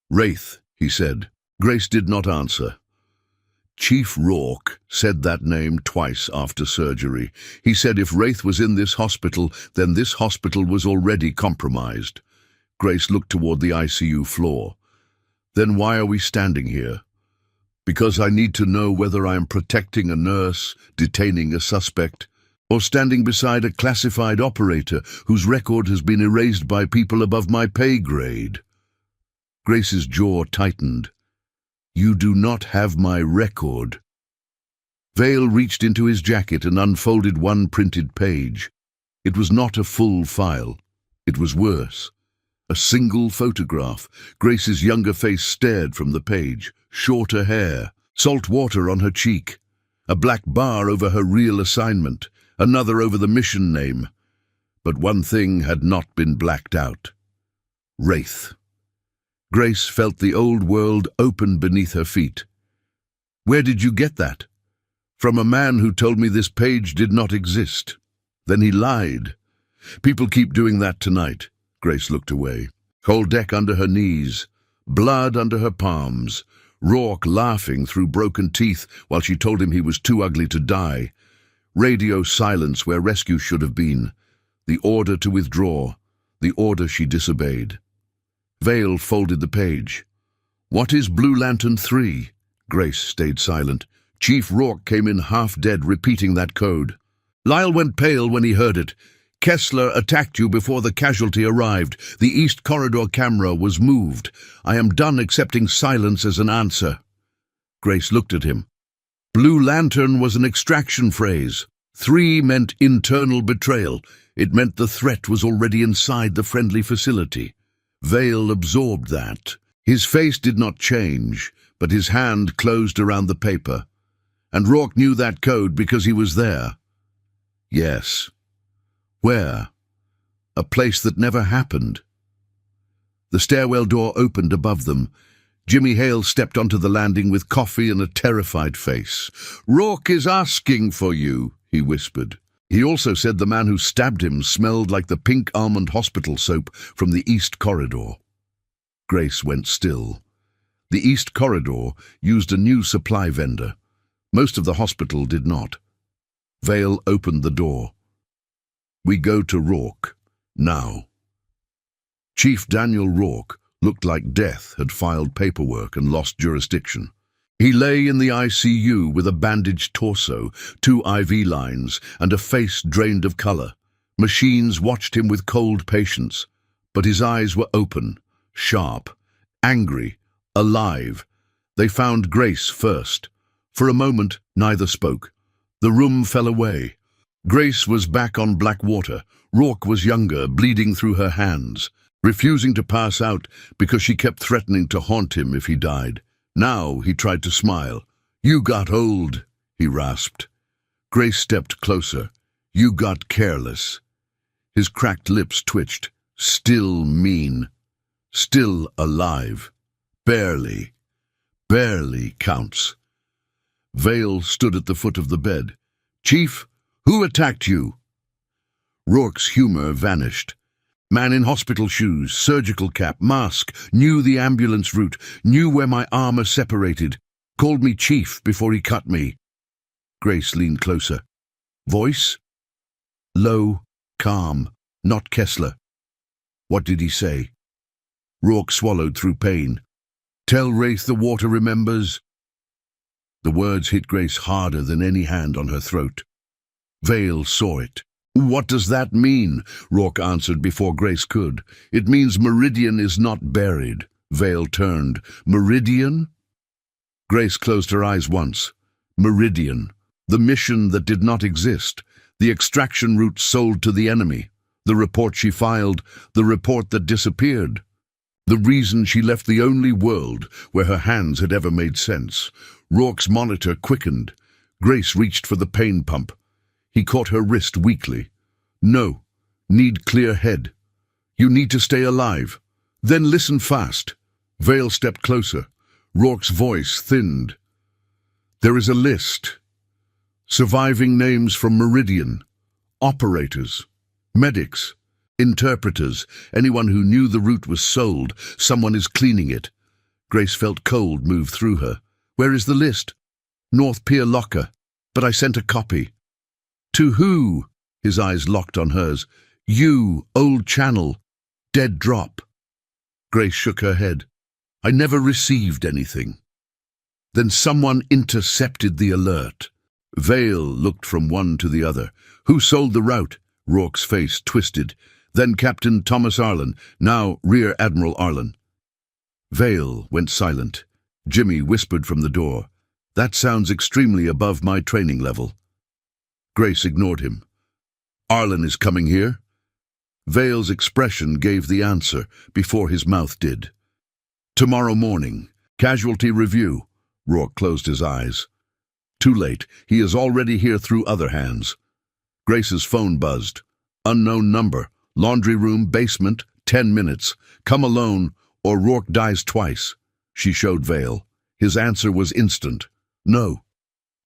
"Wraith," he said. Grace did not answer. "Chief Rourke said that name twice after surgery. He said if Wraith was in this hospital, then this hospital was already compromised." Grace looked toward the ICU floor. "Then why are we standing here?" "Because I need to know whether I am protecting a nurse, detaining a suspect, or standing beside a classified operator whose record has been erased by people above my pay grade." Grace's jaw tightened. "You do not have my record." Vale reached into his jacket and unfolded 1 printed page. It was not a full file. It was worse. A single photograph. Grace's younger face stared from the page. Shorter hair. Salt water on her cheek. A black bar over her real assignment. Another over the mission name. But one thing had not been blacked out. Wraith. Grace felt the old world open beneath her feet. "Where did you get that?" "From a man who told me this page did not exist. Then he lied." "People keep doing that tonight." Grace looked away. Whole deck under her knees, blood under her palms, Rourke laughing through broken teeth while she told him he was too ugly to die. Radio silence where rescue should have been. The order to withdraw. The order she disobeyed. Vale folded the page. "What is Blue Lantern 3? Grace stayed silent. Chief Rourke came in half dead repeating that code. Lyle went pale when he heard it. "Kessler attacked you before the casualty arrived. The East Corridor camera was moved. I am done accepting silence as an answer." Grace looked at him. "Blue Lantern was an extraction phrase. 3 meant internal betrayal. It meant the threat was already inside the friendly facility." Vale absorbed that. His face did not change, but his hand closed around the paper. And Rourke knew that code because he was there. Yes. Where? A place that never happened. The stairwell door opened above them. Jimmy Hale stepped onto the landing with coffee and a terrified face. "Rourke is asking for you," he whispered. He also said the man who stabbed him smelled like the pink almond hospital soap from the East Corridor. Grace went still. The East Corridor used a new supply vendor. Most of the hospital did not. Vale opened the door. "We go to Rourke. Now." Chief Daniel Rourke looked like death had filed paperwork and lost jurisdiction. He lay in the ICU with a bandaged torso, 2 IV lines, and a face drained of color. Machines watched him with cold patience, but his eyes were open, sharp, angry, alive. They found Grace first. For a moment, neither spoke. The room fell away. Grace was back on black water. Rourke was younger, bleeding through her hands, refusing to pass out because she kept threatening to haunt him if he died. Now he tried to smile. "You got old," he rasped. Grace stepped closer. "You got careless." His cracked lips twitched. "Still mean. Still alive. Barely. Barely counts." Vale stood at the foot of the bed. "Chief, who attacked you?" Rourke's humor vanished. "Man in hospital shoes, surgical cap, mask, knew the ambulance route, knew where my armor separated, called me chief before he cut me." Grace leaned closer. Voice? Low, calm, not Kessler. "What did he say?" Rourke swallowed through pain. "Tell Wraith the water remembers." The words hit Grace harder than any hand on her throat. Vale saw it. "What does that mean?" Rourke answered before Grace could. "It means Meridian is not buried." Vale turned. "Meridian?" Grace closed her eyes once. Meridian. The mission that did not exist. The extraction route sold to the enemy. The report she filed. The report that disappeared. The reason she left the only world where her hands had ever made sense. Rourke's monitor quickened. Grace reached for the pain pump. He caught her wrist weakly. "No. Need clear head. You need to stay alive. Then listen fast." Vale stepped closer. Rourke's voice thinned. "There is a list. Surviving names from Meridian. Operators. Medics. Interpreters. Anyone who knew the route was sold. Someone is cleaning it." Grace felt cold move through her. "Where is the list?" "North Pier locker. But I sent a copy." "To who?" His eyes locked on hers. "You, old channel. Dead drop." Grace shook her head. "I never received anything." "Then someone intercepted the alert." Vale looked from one to the other. "Who sold the route?" Rourke's face twisted. "Then Captain Thomas Arlen, now Rear Admiral Arlen." Vale went silent. Jimmy whispered from the door. "That sounds extremely above my training level." Grace ignored him. "Arlen is coming here?" Vale's expression gave the answer before his mouth did. "Tomorrow morning. Casualty review." Rourke closed his eyes. "Too late. He is already here through other hands." Grace's phone buzzed. "Unknown number. Laundry room, basement, 10 minutes. Come alone, or Rourke dies twice." She showed Vale. His answer was instant. "No.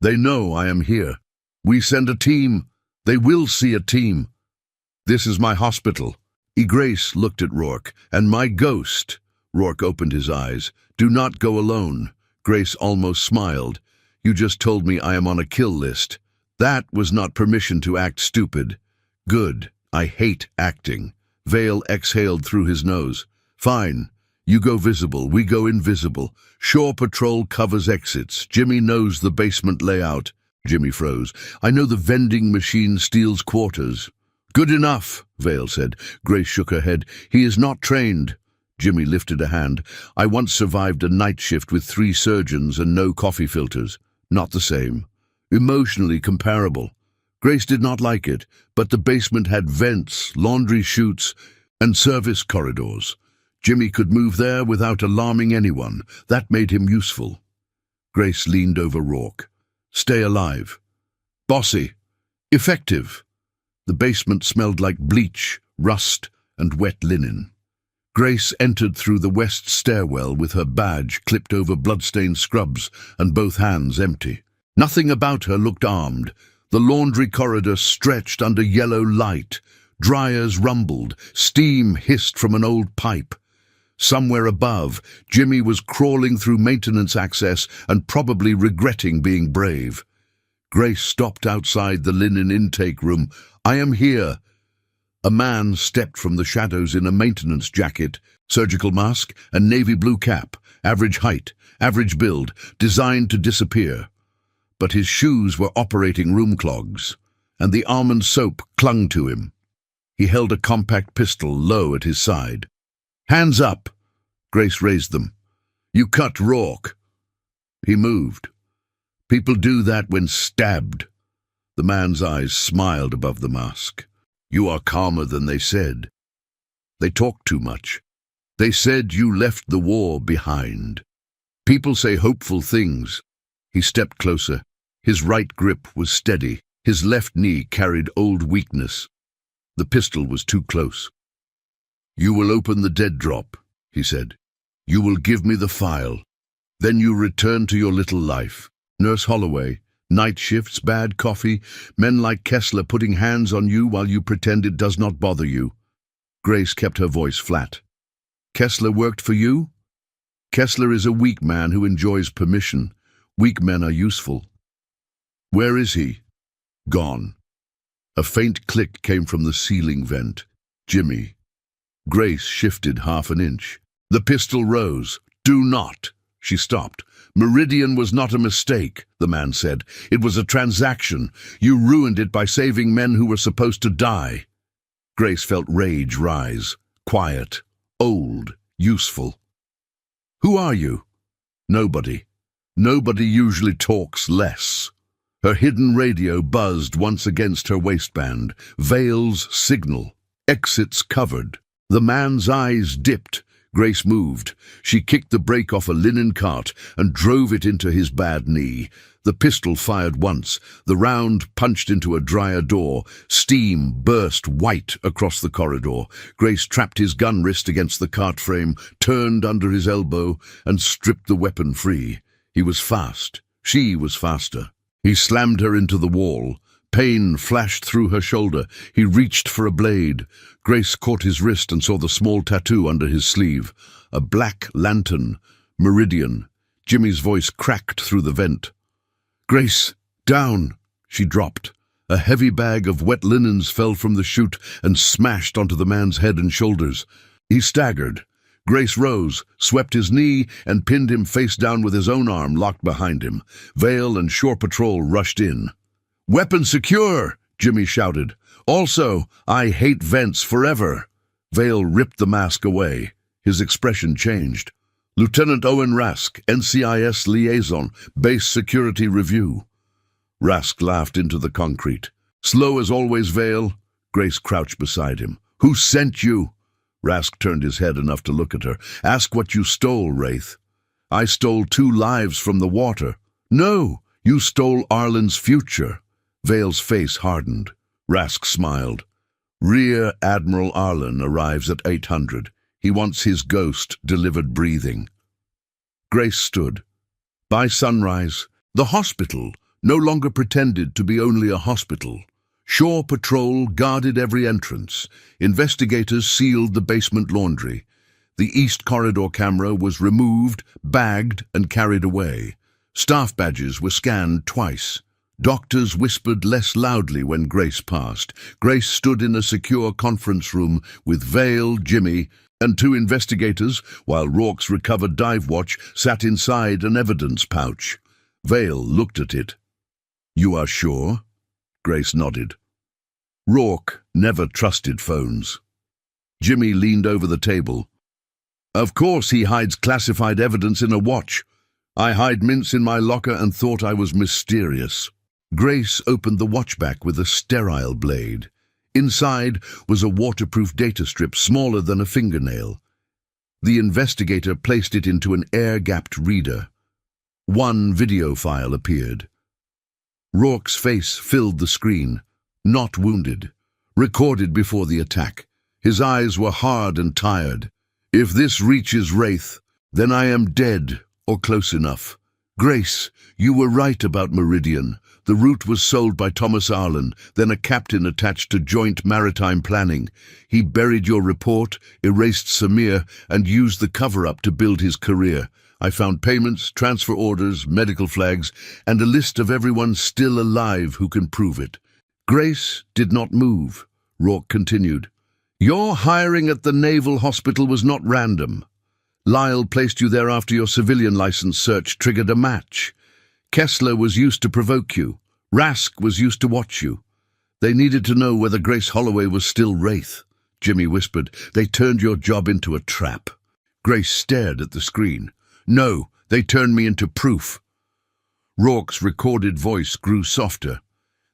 They know I am here. We send a team. They will see a team. This is my hospital." Grace looked at Rourke. "And my ghost." Rourke opened his eyes. "Do not go alone." Grace almost smiled. "You just told me I am on a kill list." "That was not permission to act stupid." "Good. I hate acting." Vale exhaled through his nose. "Fine. You go visible, we go invisible. Shore patrol covers exits. Jimmy knows the basement layout." Jimmy froze. "I know the vending machine steals quarters." "Good enough," Vale said. Grace shook her head. "He is not trained." Jimmy lifted a hand. "I once survived a night shift with 3 surgeons and no coffee filters. Not the same. Emotionally comparable." Grace did not like it, but the basement had vents, laundry chutes, and service corridors. Jimmy could move there without alarming anyone. That made him useful. Grace leaned over Rourke. "Stay alive. Bossy. Effective." The basement smelled like bleach, rust, and wet linen. Grace entered through the west stairwell with her badge clipped over bloodstained scrubs and both hands empty. Nothing about her looked armed. The laundry corridor stretched under yellow light. Dryers rumbled. Steam hissed from an old pipe. Somewhere above, Jimmy was crawling through maintenance access and probably regretting being brave. Grace stopped outside the linen intake room. "I am here." A man stepped from the shadows in a maintenance jacket, surgical mask, and navy blue cap, average height, average build, designed to disappear. But his shoes were operating room clogs, and the almond soap clung to him. He held a compact pistol low at his side. "Hands up!" Grace raised them. "You cut Rourke." He moved. People do that when stabbed. The man's eyes smiled above the mask. "You are calmer than they said. They talk too much. They said you left the war behind. People say hopeful things." He stepped closer. His right grip was steady. His left knee carried old weakness. The pistol was too close. "You will open the dead drop," he said. "You will give me the file. Then you return to your little life. Nurse Holloway, night shifts, bad coffee, men like Kessler putting hands on you while you pretend it does not bother you." Grace kept her voice flat. "Kessler worked for you?" "Kessler is a weak man who enjoys permission. Weak men are useful." "Where is he?" "Gone." A faint click came from the ceiling vent. "Jimmy." Grace shifted half an inch. The pistol rose. "Do not." She stopped. "Meridian was not a mistake," the man said. "It was a transaction. You ruined it by saving men who were supposed to die." Grace felt rage rise. Quiet, old, useful. "Who are you?" "Nobody. Nobody usually talks less." Her hidden radio buzzed once against her waistband. Vale's signal. Exits covered. The man's eyes dipped. Grace moved. She kicked the brake off a linen cart and drove it into his bad knee. The pistol fired once. The round punched into a dryer door. Steam burst white across the corridor. Grace trapped his gun wrist against the cart frame, turned under his elbow, and stripped the weapon free. He was fast. She was faster. He slammed her into the wall. Pain flashed through her shoulder. He reached for a blade. Grace caught his wrist and saw the small tattoo under his sleeve. A black lantern. Meridian. Jimmy's voice cracked through the vent. "Grace, down!" She dropped. A heavy bag of wet linens fell from the chute and smashed onto the man's head and shoulders. He staggered. Grace rose, swept his knee, and pinned him face down with his own arm locked behind him. Vale and Shore Patrol rushed in. "Weapon secure!" Jimmy shouted. "Also, I hate vents forever." Vale ripped the mask away. His expression changed. "Lieutenant Owen Rask, NCIS Liaison, Base Security Review." Rask laughed into the concrete. "Slow as always, Vale." Grace crouched beside him. "Who sent you?" Rask turned his head enough to look at her. "Ask what you stole, Wraith." "I stole 2 lives from the water." "No, you stole Arlen's future." Vale's face hardened. Rask smiled. "Rear Admiral Arlen arrives at 800. He wants his ghost delivered breathing." Grace stood. By sunrise, the hospital no longer pretended to be only a hospital. Shore Patrol guarded every entrance. Investigators sealed the basement laundry. The East Corridor camera was removed, bagged, and carried away. Staff badges were scanned twice. Doctors whispered less loudly when Grace passed. Grace stood in a secure conference room with Vale, Jimmy, and 2 investigators, while Rourke's recovered dive watch sat inside an evidence pouch. Vale looked at it. "You are sure?" Grace nodded. Rourke never trusted phones. Jimmy leaned over the table. "Of course he hides classified evidence in a watch. I hide mints in my locker and thought I was mysterious." Grace opened the watchback with a sterile blade. Inside was a waterproof data strip smaller than a fingernail. The investigator placed it into an air-gapped reader. One video file appeared. Rourke's face filled the screen. Not wounded. Recorded before the attack. His eyes were hard and tired. "If this reaches Wraith, then I am dead, or close enough. Grace, you were right about Meridian. The route was sold by Thomas Arlen, then a captain attached to Joint Maritime Planning. He buried your report, erased Samir, and used the cover-up to build his career. I found payments, transfer orders, medical flags, and a list of everyone still alive who can prove it." Grace did not move. Rourke continued. Your hiring at the Naval Hospital was not random. Lyle placed you there after your civilian license search triggered a match. Kessler was used to provoke you. Rask was used to watch you. They needed to know whether Grace Holloway was still Wraith. Jimmy whispered. They turned your job into a trap. Grace stared at the screen. No, they turned me into proof. Rourke's recorded voice grew softer.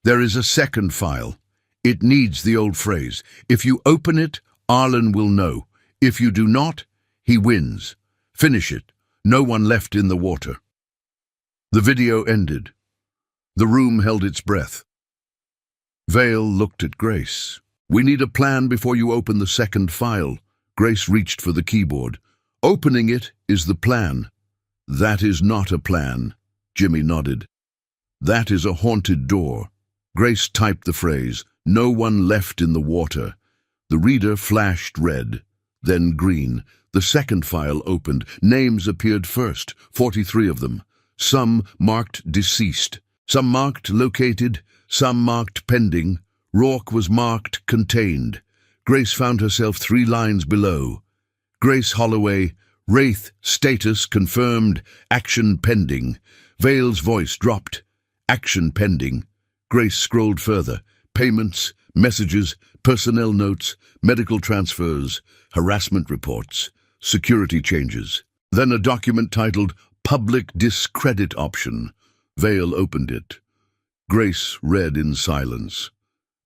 There is a second file. It needs the old phrase. If you open it, Arlen will know. If you do not, he wins. Finish it. No one left in the water. The video ended. The room held its breath. Vale looked at Grace. We need a plan before you open the second file. Grace reached for the keyboard. Opening it is the plan. That is not a plan. Jimmy nodded. That is a haunted door. Grace typed the phrase, no one left in the water. The reader flashed red, then green. The second file opened. Names appeared first, 43 of them. Some marked deceased, some marked located, some marked pending. Rourke was marked contained. Grace found herself 3 lines below. Grace Holloway, Wraith, status confirmed, action pending. Vale's voice dropped. Action pending. Grace scrolled further. Payments, messages, personnel notes, medical transfers, harassment reports, security changes. Then a document titled Public Discredit Option. Vale opened it. Grace read in silence.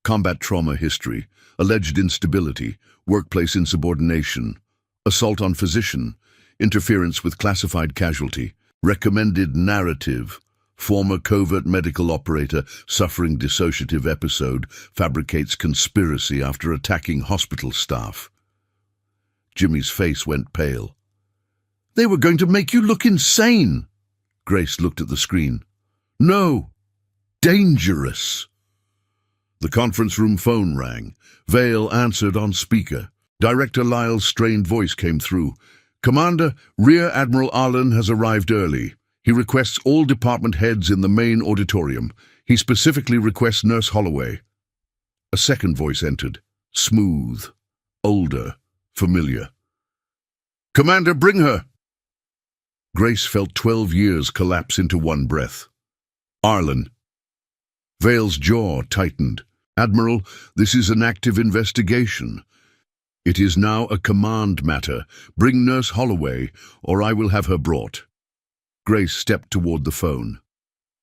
Combat trauma history, alleged instability, workplace insubordination, assault on physician, interference with classified casualty, recommended narrative, former covert medical operator suffering dissociative episode, fabricates conspiracy after attacking hospital staff. Jimmy's face went pale. They were going to make you look insane. Grace looked at the screen. No. Dangerous. The conference room phone rang. Vale answered on speaker. Director Lyle's strained voice came through. Commander, Rear Admiral Arlen has arrived early. He requests all department heads in the main auditorium. He specifically requests Nurse Holloway. A second voice entered. Smooth. Older. Familiar. Commander, bring her! Grace felt 12 years collapse into one breath. Arlen. Vale's jaw tightened. Admiral, this is an active investigation. It is now a command matter. Bring Nurse Holloway, or I will have her brought. Grace stepped toward the phone.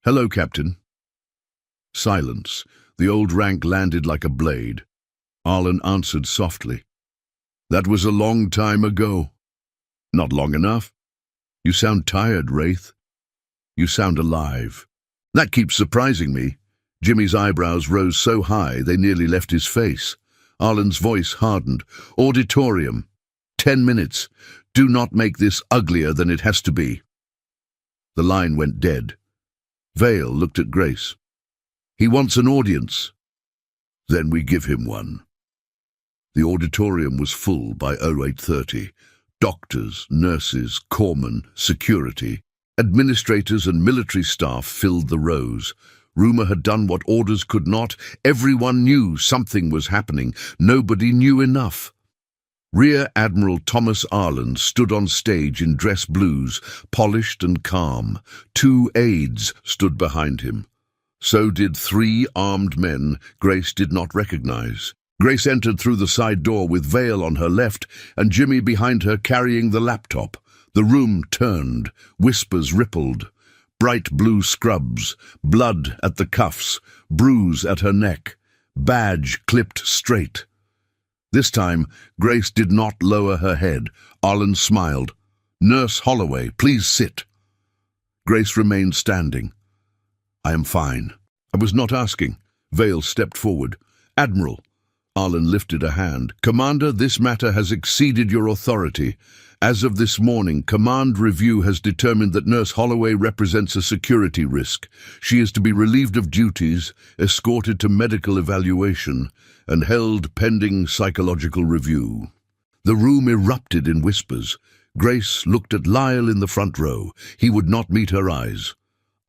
Hello, Captain. Silence. The old rank landed like a blade. Arlen answered softly. That was a long time ago. Not long enough. You sound tired, Wraith. You sound alive. That keeps surprising me. Jimmy's eyebrows rose so high they nearly left his face. Arlen's voice hardened. Auditorium. 10 minutes. Do not make this uglier than it has to be. The line went dead. Vale looked at Grace. He wants an audience. Then we give him one. The auditorium was full by 0830. Doctors, nurses, corpsmen, security, administrators and military staff filled the rows. Rumor had done what orders could not. Everyone knew something was happening. Nobody knew enough. Rear Admiral Thomas Arlen stood on stage in dress blues, polished and calm. 2 aides stood behind him. So did 3 armed men Grace did not recognize. Grace entered through the side door with Vale on her left and Jimmy behind her carrying the laptop. The room turned. Whispers rippled. Bright blue scrubs, blood at the cuffs, bruise at her neck, badge clipped straight. This time, Grace did not lower her head. Arlen smiled. Nurse Holloway, please sit. Grace remained standing. I am fine. I was not asking. Vale stepped forward. Admiral. Arlen lifted a hand. Commander, this matter has exceeded your authority. As of this morning, Command Review has determined that Nurse Holloway represents a security risk. She is to be relieved of duties, escorted to medical evaluation, and held pending psychological review. The room erupted in whispers. Grace looked at Lyle in the front row. He would not meet her eyes.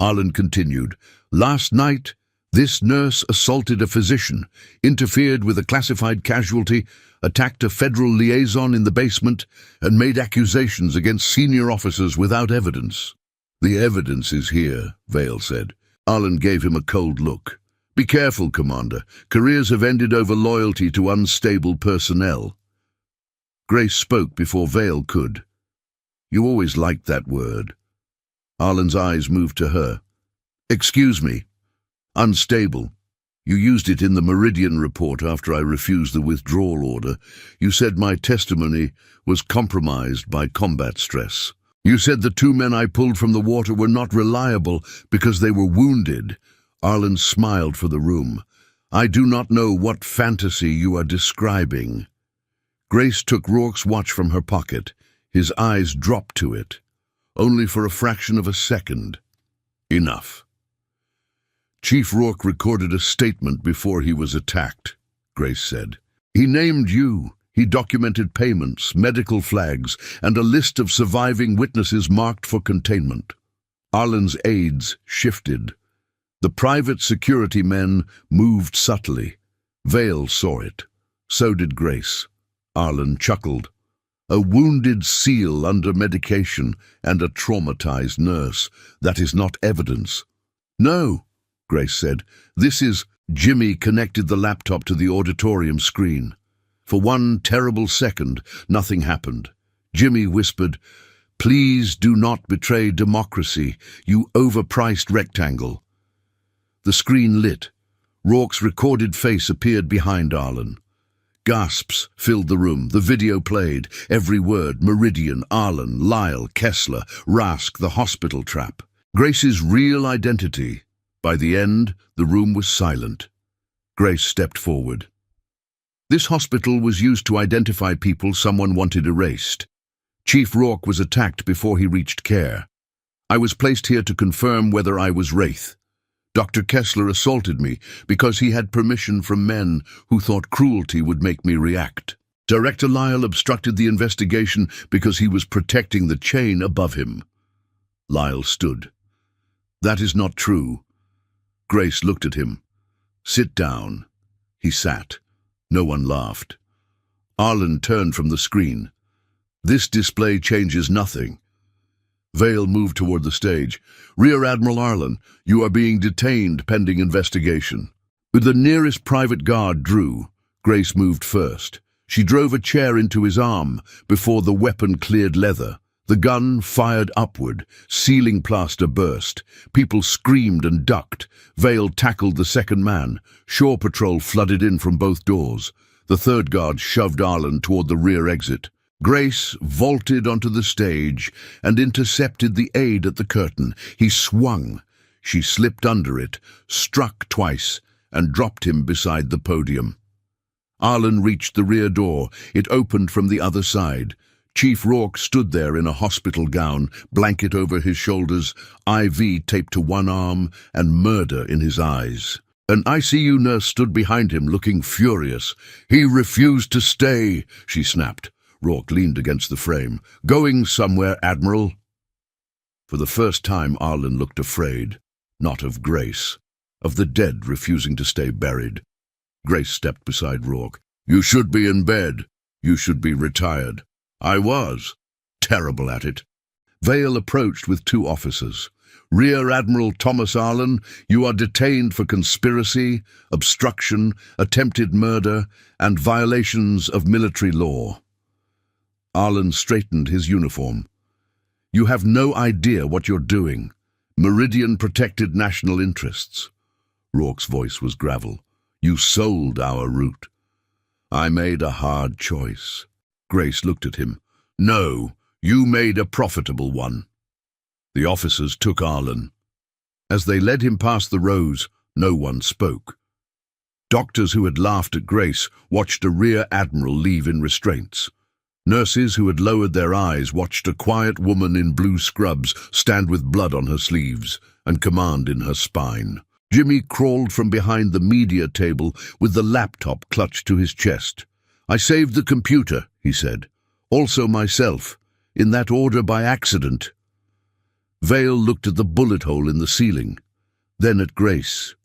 Arlen continued, Last night, This nurse assaulted a physician, interfered with a classified casualty, attacked a federal liaison in the basement, and made accusations against senior officers without evidence. "The evidence is here," Vale said. Arlen gave him a cold look. "Be careful, Commander. Careers have ended over loyalty to unstable personnel." Grace spoke before Vale could. "You always liked that word." Arlen's eyes moved to her. "Excuse me. Unstable. You used it in the Meridian report after I refused the withdrawal order. You said my testimony was compromised by combat stress. You said the 2 men I pulled from the water were not reliable because they were wounded." Arlen smiled for the room. "I do not know what fantasy you are describing." Grace took Rourke's watch from her pocket. His eyes dropped to it, only for a fraction of a second. "Enough." "Chief Rourke recorded a statement before he was attacked," Grace said. "He named you. He documented payments, medical flags, and a list of surviving witnesses marked for containment." Arlen's aides shifted. The private security men moved subtly. Vale saw it. So did Grace. Arlen chuckled. "A wounded SEAL under medication and a traumatized nurse. That is not evidence." "No," Grace said. "This is—" Jimmy connected the laptop to the auditorium screen. For one terrible second, nothing happened. Jimmy whispered, "Please do not betray democracy, you overpriced rectangle." The screen lit. Rourke's recorded face appeared behind Arlen. Gasps filled the room. The video played. Every word: Meridian, Arlen, Lyle, Kessler, Rask, the hospital trap. Grace's real identity. By the end, the room was silent. Grace stepped forward. "This hospital was used to identify people someone wanted erased. Chief Rourke was attacked before he reached care. I was placed here to confirm whether I was Wraith. Dr. Kessler assaulted me because he had permission from men who thought cruelty would make me react. Director Lyle obstructed the investigation because he was protecting the chain above him." Lyle stood. "That is not true." Grace looked at him. "Sit down." He sat. No one laughed. Arlen turned from the screen. "This display changes nothing." Vale moved toward the stage. "Rear Admiral Arlen, you are being detained pending investigation." The nearest private guard drew. Grace moved first. She drove a chair into his arm before the weapon cleared leather. The gun fired upward. Ceiling plaster burst. People screamed and ducked. Vale tackled the second man. Shore patrol flooded in from both doors. The third guard shoved Arlen toward the rear exit. Grace vaulted onto the stage and intercepted the aide at the curtain. He swung. She slipped under it, struck twice, and dropped him beside the podium. Arlen reached the rear door. It opened from the other side. Chief Rourke stood there in a hospital gown, blanket over his shoulders, IV taped to one arm, and murder in his eyes. An ICU nurse stood behind him, looking furious. "He refused to stay," she snapped. Rourke leaned against the frame. "Going somewhere, Admiral?" For the first time, Arlen looked afraid. Not of Grace. Of the dead refusing to stay buried. Grace stepped beside Rourke. "You should be in bed. You should be retired." "I was. Terrible at it." Vale approached with 2 officers. "Rear Admiral Thomas Arlen, you are detained for conspiracy, obstruction, attempted murder, and violations of military law." Arlen straightened his uniform. "You have no idea what you're doing. Meridian protected national interests." Rourke's voice was gravel. "You sold our route." "I made a hard choice." Grace looked at him. "No, you made a profitable one." The officers took Arlen. As they led him past the rows, no one spoke. Doctors who had laughed at Grace watched a rear admiral leave in restraints. Nurses who had lowered their eyes watched a quiet woman in blue scrubs stand with blood on her sleeves and command in her spine. Jimmy crawled from behind the media table with the laptop clutched to his chest. "I saved the computer," he said. "Also myself, in that order by accident." Vale looked at the bullet hole in the ceiling, then at Grace.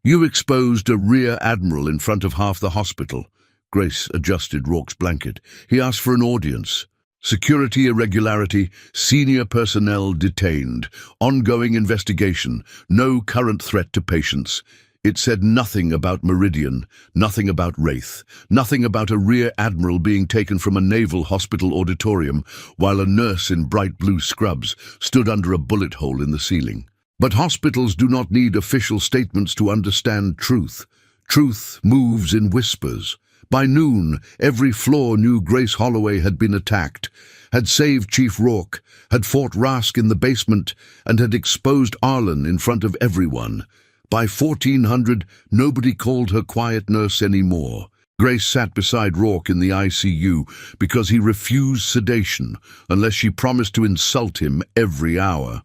You exposed a rear admiral in front of half the hospital. Grace adjusted Rourke's blanket. He asked for an audience. Security irregularity, senior personnel detained, ongoing investigation, no current threat to patients. It said nothing about Meridian, nothing about Wraith, nothing about a rear admiral being taken from a naval hospital auditorium while a nurse in bright blue scrubs stood under a bullet hole in the ceiling. But hospitals do not need official statements to understand truth. Truth moves in whispers. By noon, every floor knew Grace Holloway had been attacked, had saved Chief Rourke, had fought Rask in the basement, and had exposed Arlen in front of everyone. By 1400, nobody called her quiet nurse anymore. Grace sat beside Rourke in the ICU because he refused sedation unless she promised to insult him every hour.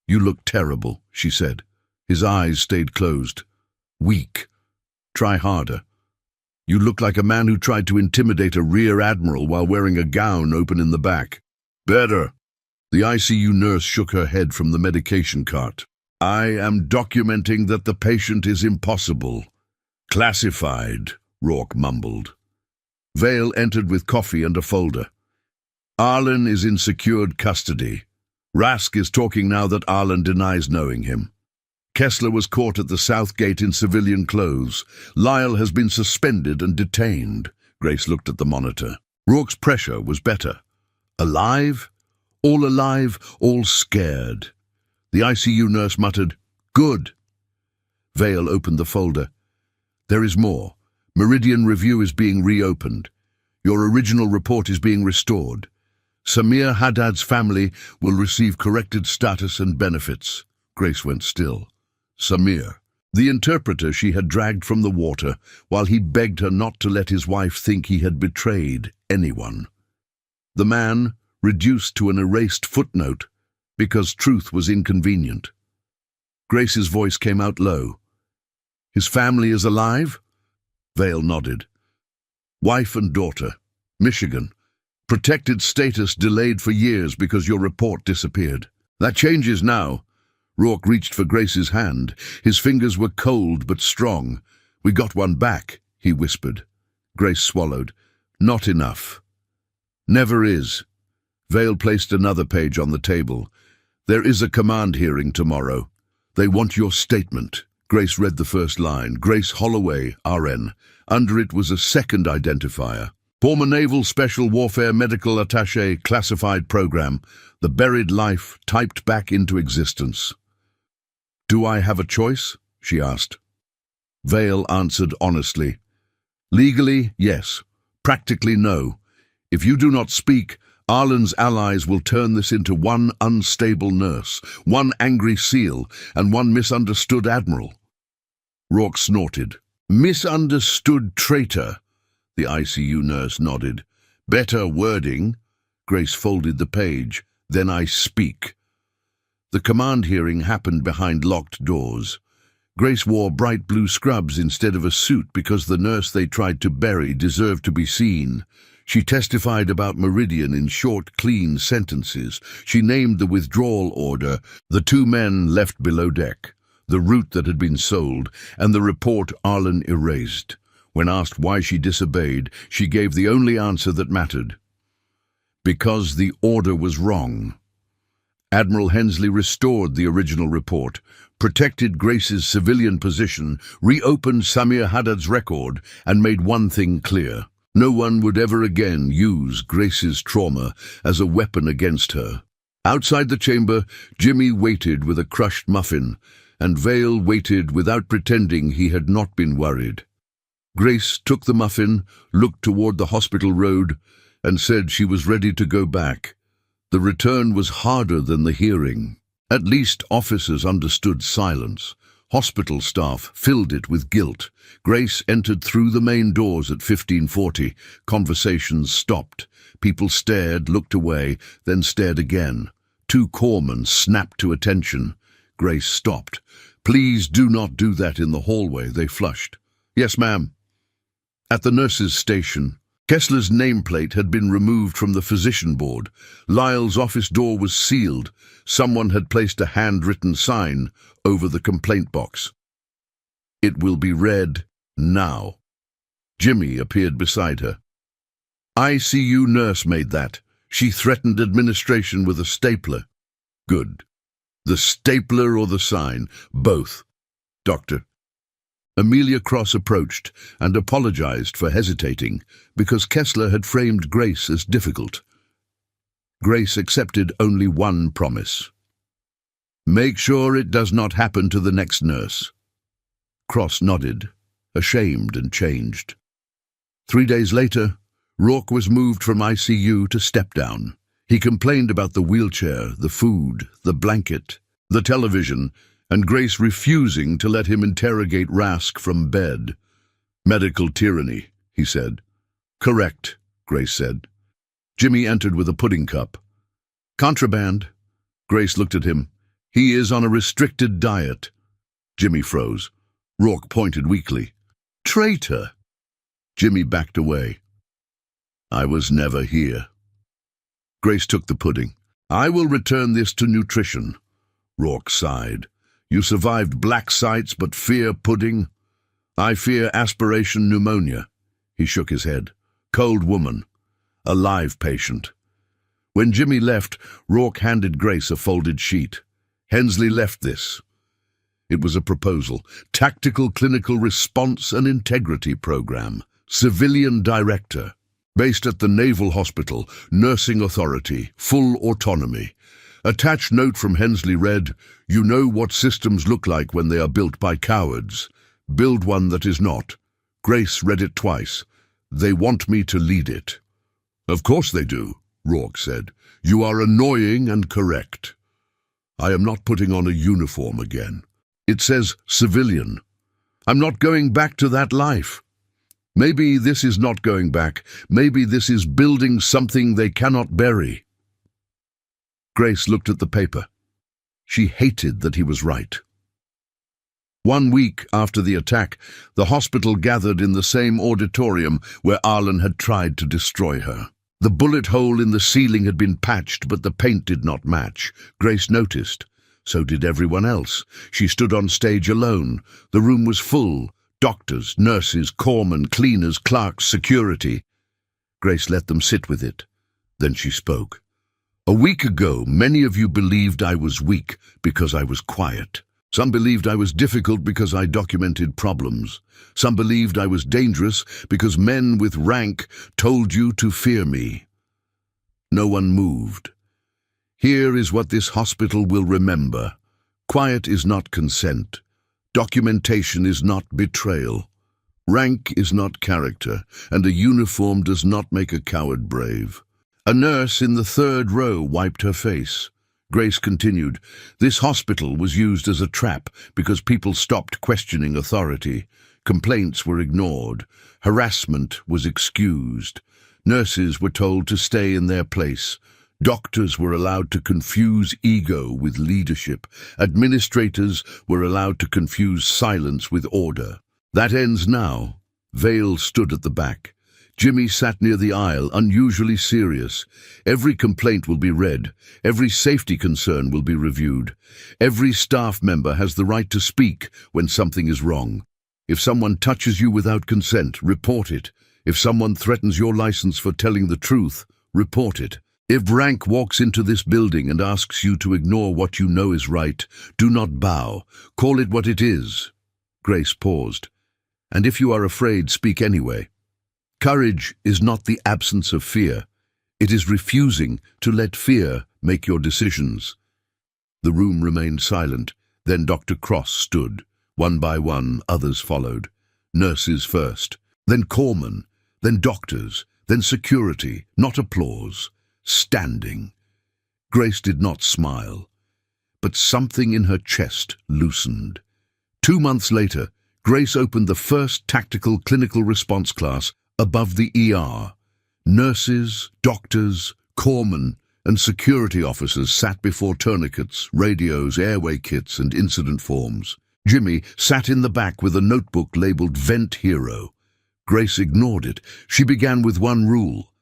"You look terrible," she said. His eyes stayed closed. "Weak. Try harder. You look like a man who tried to intimidate a rear admiral while wearing a gown open in the back." "Better." The ICU nurse shook her head from the medication cart. "I am documenting that the patient is impossible." "Classified," Rourke mumbled. Vale entered with coffee and a folder. "Arlen is in secured custody. Rask is talking now that Arlen denies knowing him. Kessler was caught at the south gate in civilian clothes. Lyle has been suspended and detained." Grace looked at the monitor. Rourke's pressure was better. Alive, all scared. The ICU nurse muttered, "Good." Vale opened the folder. "There is more. Meridian Review is being reopened. Your original report is being restored. Samir Haddad's family will receive corrected status and benefits." Grace went still. Samir, the interpreter she had dragged from the water while he begged her not to let his wife think he had betrayed anyone. The man, reduced to an erased footnote because truth was inconvenient. Grace's voice came out low. "His family is alive?" Vale nodded. "Wife and daughter. Michigan. Protected status delayed for years because your report disappeared. That changes now." Rourke reached for Grace's hand. His fingers were cold but strong. "We got one back," he whispered. Grace swallowed. "Not enough." "Never is." Vale placed another page on the table. "There is a command hearing tomorrow. They want your statement." Grace read the first line. Grace Holloway, RN. Under it was a second identifier. "Former Naval Special Warfare Medical Attaché Classified Program. The buried life typed back into existence." "Do I have a choice?" she asked. Vale answered honestly. "Legally, yes. Practically, no. If you do not speak, Arlen's allies will turn this into one unstable nurse, one angry SEAL, and one misunderstood admiral." Rourke snorted. "Misunderstood traitor." The ICU nurse nodded. "Better wording." Grace folded the page. "Then I speak." The command hearing happened behind locked doors. Grace wore bright blue scrubs instead of a suit because the nurse they tried to bury deserved to be seen. She testified about Meridian in short, clean sentences. She named the withdrawal order, the 2 men left below deck, the route that had been sold, and the report Arlen erased. When asked why she disobeyed, she gave the only answer that mattered. Because the order was wrong. Admiral Hensley restored the original report, protected Grace's civilian position, reopened Samir Haddad's record, and made one thing clear. No one would ever again use Grace's trauma as a weapon against her. Outside the chamber, Jimmy waited with a crushed muffin, and Vale waited without pretending he had not been worried. Grace took the muffin, looked toward the hospital road, and said she was ready to go back. The return was harder than the hearing. At least officers understood silence. Hospital staff filled it with guilt. Grace entered through the main doors at 1540. Conversations stopped. People stared, looked away, then stared again. 2 corpsmen snapped to attention. Grace stopped. "Please do not do that in the hallway," they flushed. "Yes, ma'am." At the nurse's station, Kessler's nameplate had been removed from the physician board. Lyle's office door was sealed. Someone had placed a handwritten sign over the complaint box. It will be read now. Jimmy appeared beside her. ICU nurse made that. She threatened administration with a stapler. Good. The stapler or the sign? Both. Doctor. Amelia Cross approached and apologized for hesitating because Kessler had framed Grace as difficult. Grace accepted only one promise. Make sure it does not happen to the next nurse. Cross nodded, ashamed and changed. 3 days later, Rourke was moved from ICU to step-down. He complained about the wheelchair, the food, the blanket, the television, and Grace refusing to let him interrogate Rask from bed. Medical tyranny, he said. Correct, Grace said. Jimmy entered with a pudding cup. Contraband. Grace looked at him. He is on a restricted diet. Jimmy froze. Rourke pointed weakly. Traitor! Jimmy backed away. I was never here. Grace took the pudding. I will return this to nutrition. Rourke sighed. You survived black sites but fear pudding? I fear aspiration pneumonia. He shook his head. Cold woman. A live patient. When Jimmy left, Rourke handed Grace a folded sheet. Hensley left this. It was a proposal. Tactical Clinical Response and Integrity Program. Civilian Director. Based at the Naval Hospital. Nursing Authority. Full autonomy. Attached note from Hensley read, You know what systems look like when they are built by cowards. Build one that is not. Grace read it twice. They want me to lead it. Of course they do, Rourke said. You are annoying and correct. I am not putting on a uniform again. It says civilian. I'm not going back to that life. Maybe this is not going back. Maybe this is building something they cannot bury. Grace looked at the paper. She hated that he was right. 1 week after the attack, the hospital gathered in the same auditorium where Arlen had tried to destroy her. The bullet hole in the ceiling had been patched, but the paint did not match. Grace noticed. So did everyone else. She stood on stage alone. The room was full. Doctors, nurses, corpsmen, cleaners, clerks, security. Grace let them sit with it. Then she spoke. A week ago, many of you believed I was weak because I was quiet. Some believed I was difficult because I documented problems. Some believed I was dangerous because men with rank told you to fear me. No one moved. Here is what this hospital will remember. Quiet is not consent. Documentation is not betrayal. Rank is not character, and a uniform does not make a coward brave. A nurse in the 3rd row wiped her face. Grace continued, This hospital was used as a trap because people stopped questioning authority. Complaints were ignored. Harassment was excused. Nurses were told to stay in their place. Doctors were allowed to confuse ego with leadership. Administrators were allowed to confuse silence with order. That ends now. Vale stood at the back. Jimmy sat near the aisle, unusually serious. Every complaint will be read. Every safety concern will be reviewed. Every staff member has the right to speak when something is wrong. If someone touches you without consent, report it. If someone threatens your license for telling the truth, report it. If rank walks into this building and asks you to ignore what you know is right, do not bow. Call it what it is. Grace paused. And if you are afraid, speak anyway. Courage is not the absence of fear. It is refusing to let fear make your decisions. The room remained silent. Then Dr. Cross stood. One by one, others followed. Nurses first, then corpsmen, then doctors, then security, not applause. Standing. Grace did not smile, but something in her chest loosened. 2 months later, Grace opened the first tactical clinical response class above the ER. Nurses, doctors, corpsmen, and security officers sat before tourniquets, radios, airway kits, and incident forms. Jimmy sat in the back with a notebook labeled Vent Hero. Grace ignored it. She began with one rule.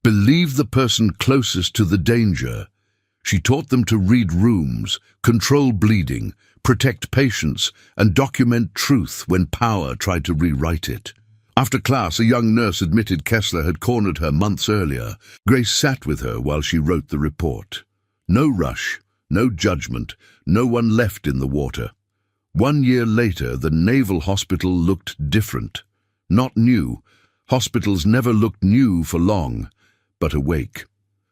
Believe the person closest to the danger. She taught them to read rooms, control bleeding, protect patients, and document truth when power tried to rewrite it. After class, a young nurse admitted Kessler had cornered her months earlier. Grace sat with her while she wrote the report. No rush, no judgment, no one left in the water. 1 year later, the Naval Hospital looked different. Not new. Hospitals never looked new for long, but awake.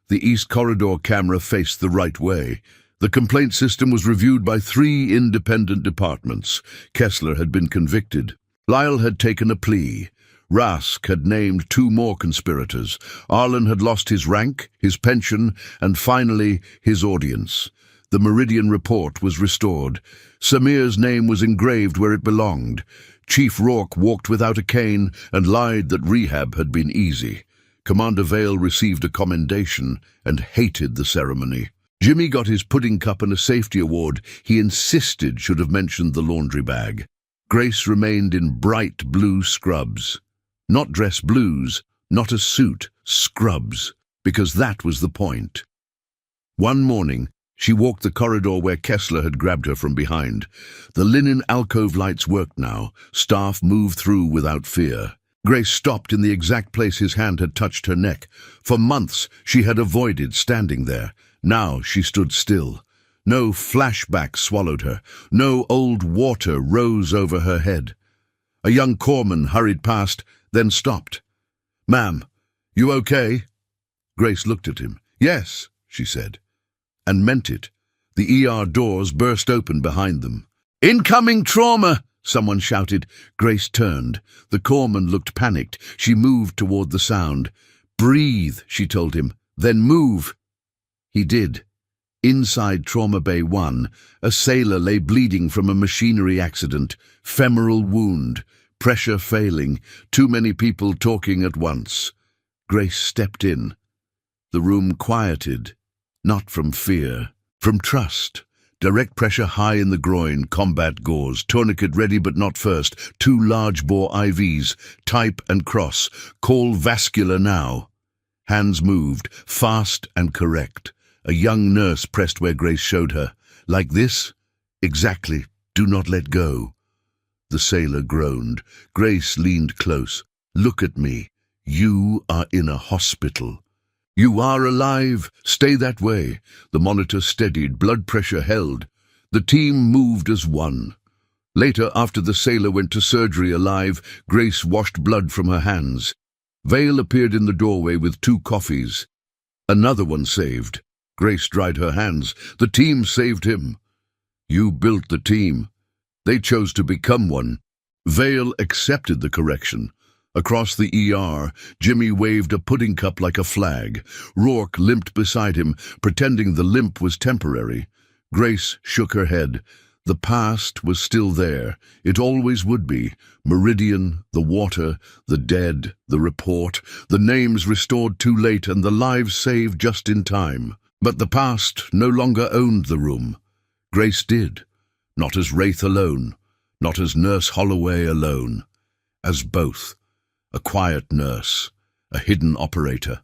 The East Corridor camera faced the right way. The complaint system was reviewed by 3 independent departments. Kessler had been convicted. Lyle had taken a plea. Rask had named 2 more conspirators. Arlen had lost his rank, his pension, and finally his audience. The Meridian report was restored. Samir's name was engraved where it belonged. Chief Rourke walked without a cane and lied that rehab had been easy. Commander Vale received a commendation and hated the ceremony. Jimmy got his pudding cup and a safety award he insisted should have mentioned the laundry bag. Grace remained in bright blue scrubs. Not dress blues, not a suit, scrubs, because that was the point. One morning, she walked the corridor where Kessler had grabbed her from behind. The linen alcove lights worked now. Staff moved through without fear. Grace stopped in the exact place his hand had touched her neck. For months, she had avoided standing there. Now she stood still. No flashback swallowed her. No old water rose over her head. A young corpsman hurried past, then stopped. "Ma'am, you okay?" Grace looked at him. "Yes," she said, and meant it. The ER doors burst open behind them. "Incoming trauma!" someone shouted. Grace turned. The corpsman looked panicked. She moved toward the sound. "Breathe," she told him, "then move." He did. Inside Trauma Bay 1, a sailor lay bleeding from a machinery accident, femoral wound, pressure failing, too many people talking at once. Grace stepped in. The room quieted, not from fear, from trust. Direct pressure high in the groin, combat gauze, tourniquet ready but not first, 2 large-bore IVs, type and cross, call vascular now. Hands moved, fast and correct. A young nurse pressed where Grace showed her. "Like this?" "Exactly. Do not let go." The sailor groaned. Grace leaned close. "Look at me. You are in a hospital. You are alive. Stay that way." The monitor steadied, blood pressure held. The team moved as one. Later, after the sailor went to surgery alive, Grace washed blood from her hands. Vale appeared in the doorway with 2 coffees. Another one saved. Grace dried her hands. The team saved him. You built the team. They chose to become one. Vale accepted the correction. Across the ER, Jimmy waved a pudding cup like a flag. Rourke limped beside him, pretending the limp was temporary. Grace shook her head. The past was still there. It always would be. Meridian, the water, the dead, the report, the names restored too late and the lives saved just in time. But the past no longer owned the room. Grace did. Not as Wraith alone, not as Nurse Holloway alone. As both. A quiet nurse, a hidden operator.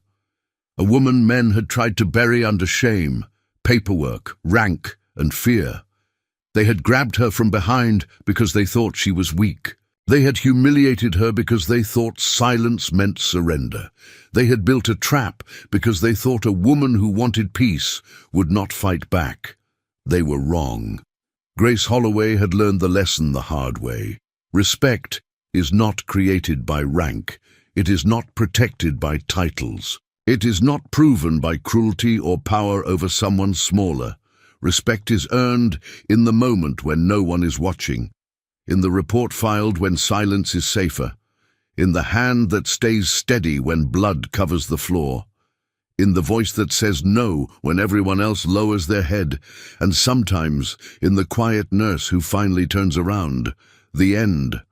A woman men had tried to bury under shame, paperwork, rank, and fear. They had grabbed her from behind because they thought she was weak. They had humiliated her because they thought silence meant surrender. They had built a trap because they thought a woman who wanted peace would not fight back. They were wrong. Grace Holloway had learned the lesson the hard way. Respect is not created by rank. It is not protected by titles. It is not proven by cruelty or power over someone smaller. Respect is earned in the moment when no one is watching, in the report filed when silence is safer, in the hand that stays steady when blood covers the floor, in the voice that says no when everyone else lowers their head, and sometimes in the quiet nurse who finally turns around. The end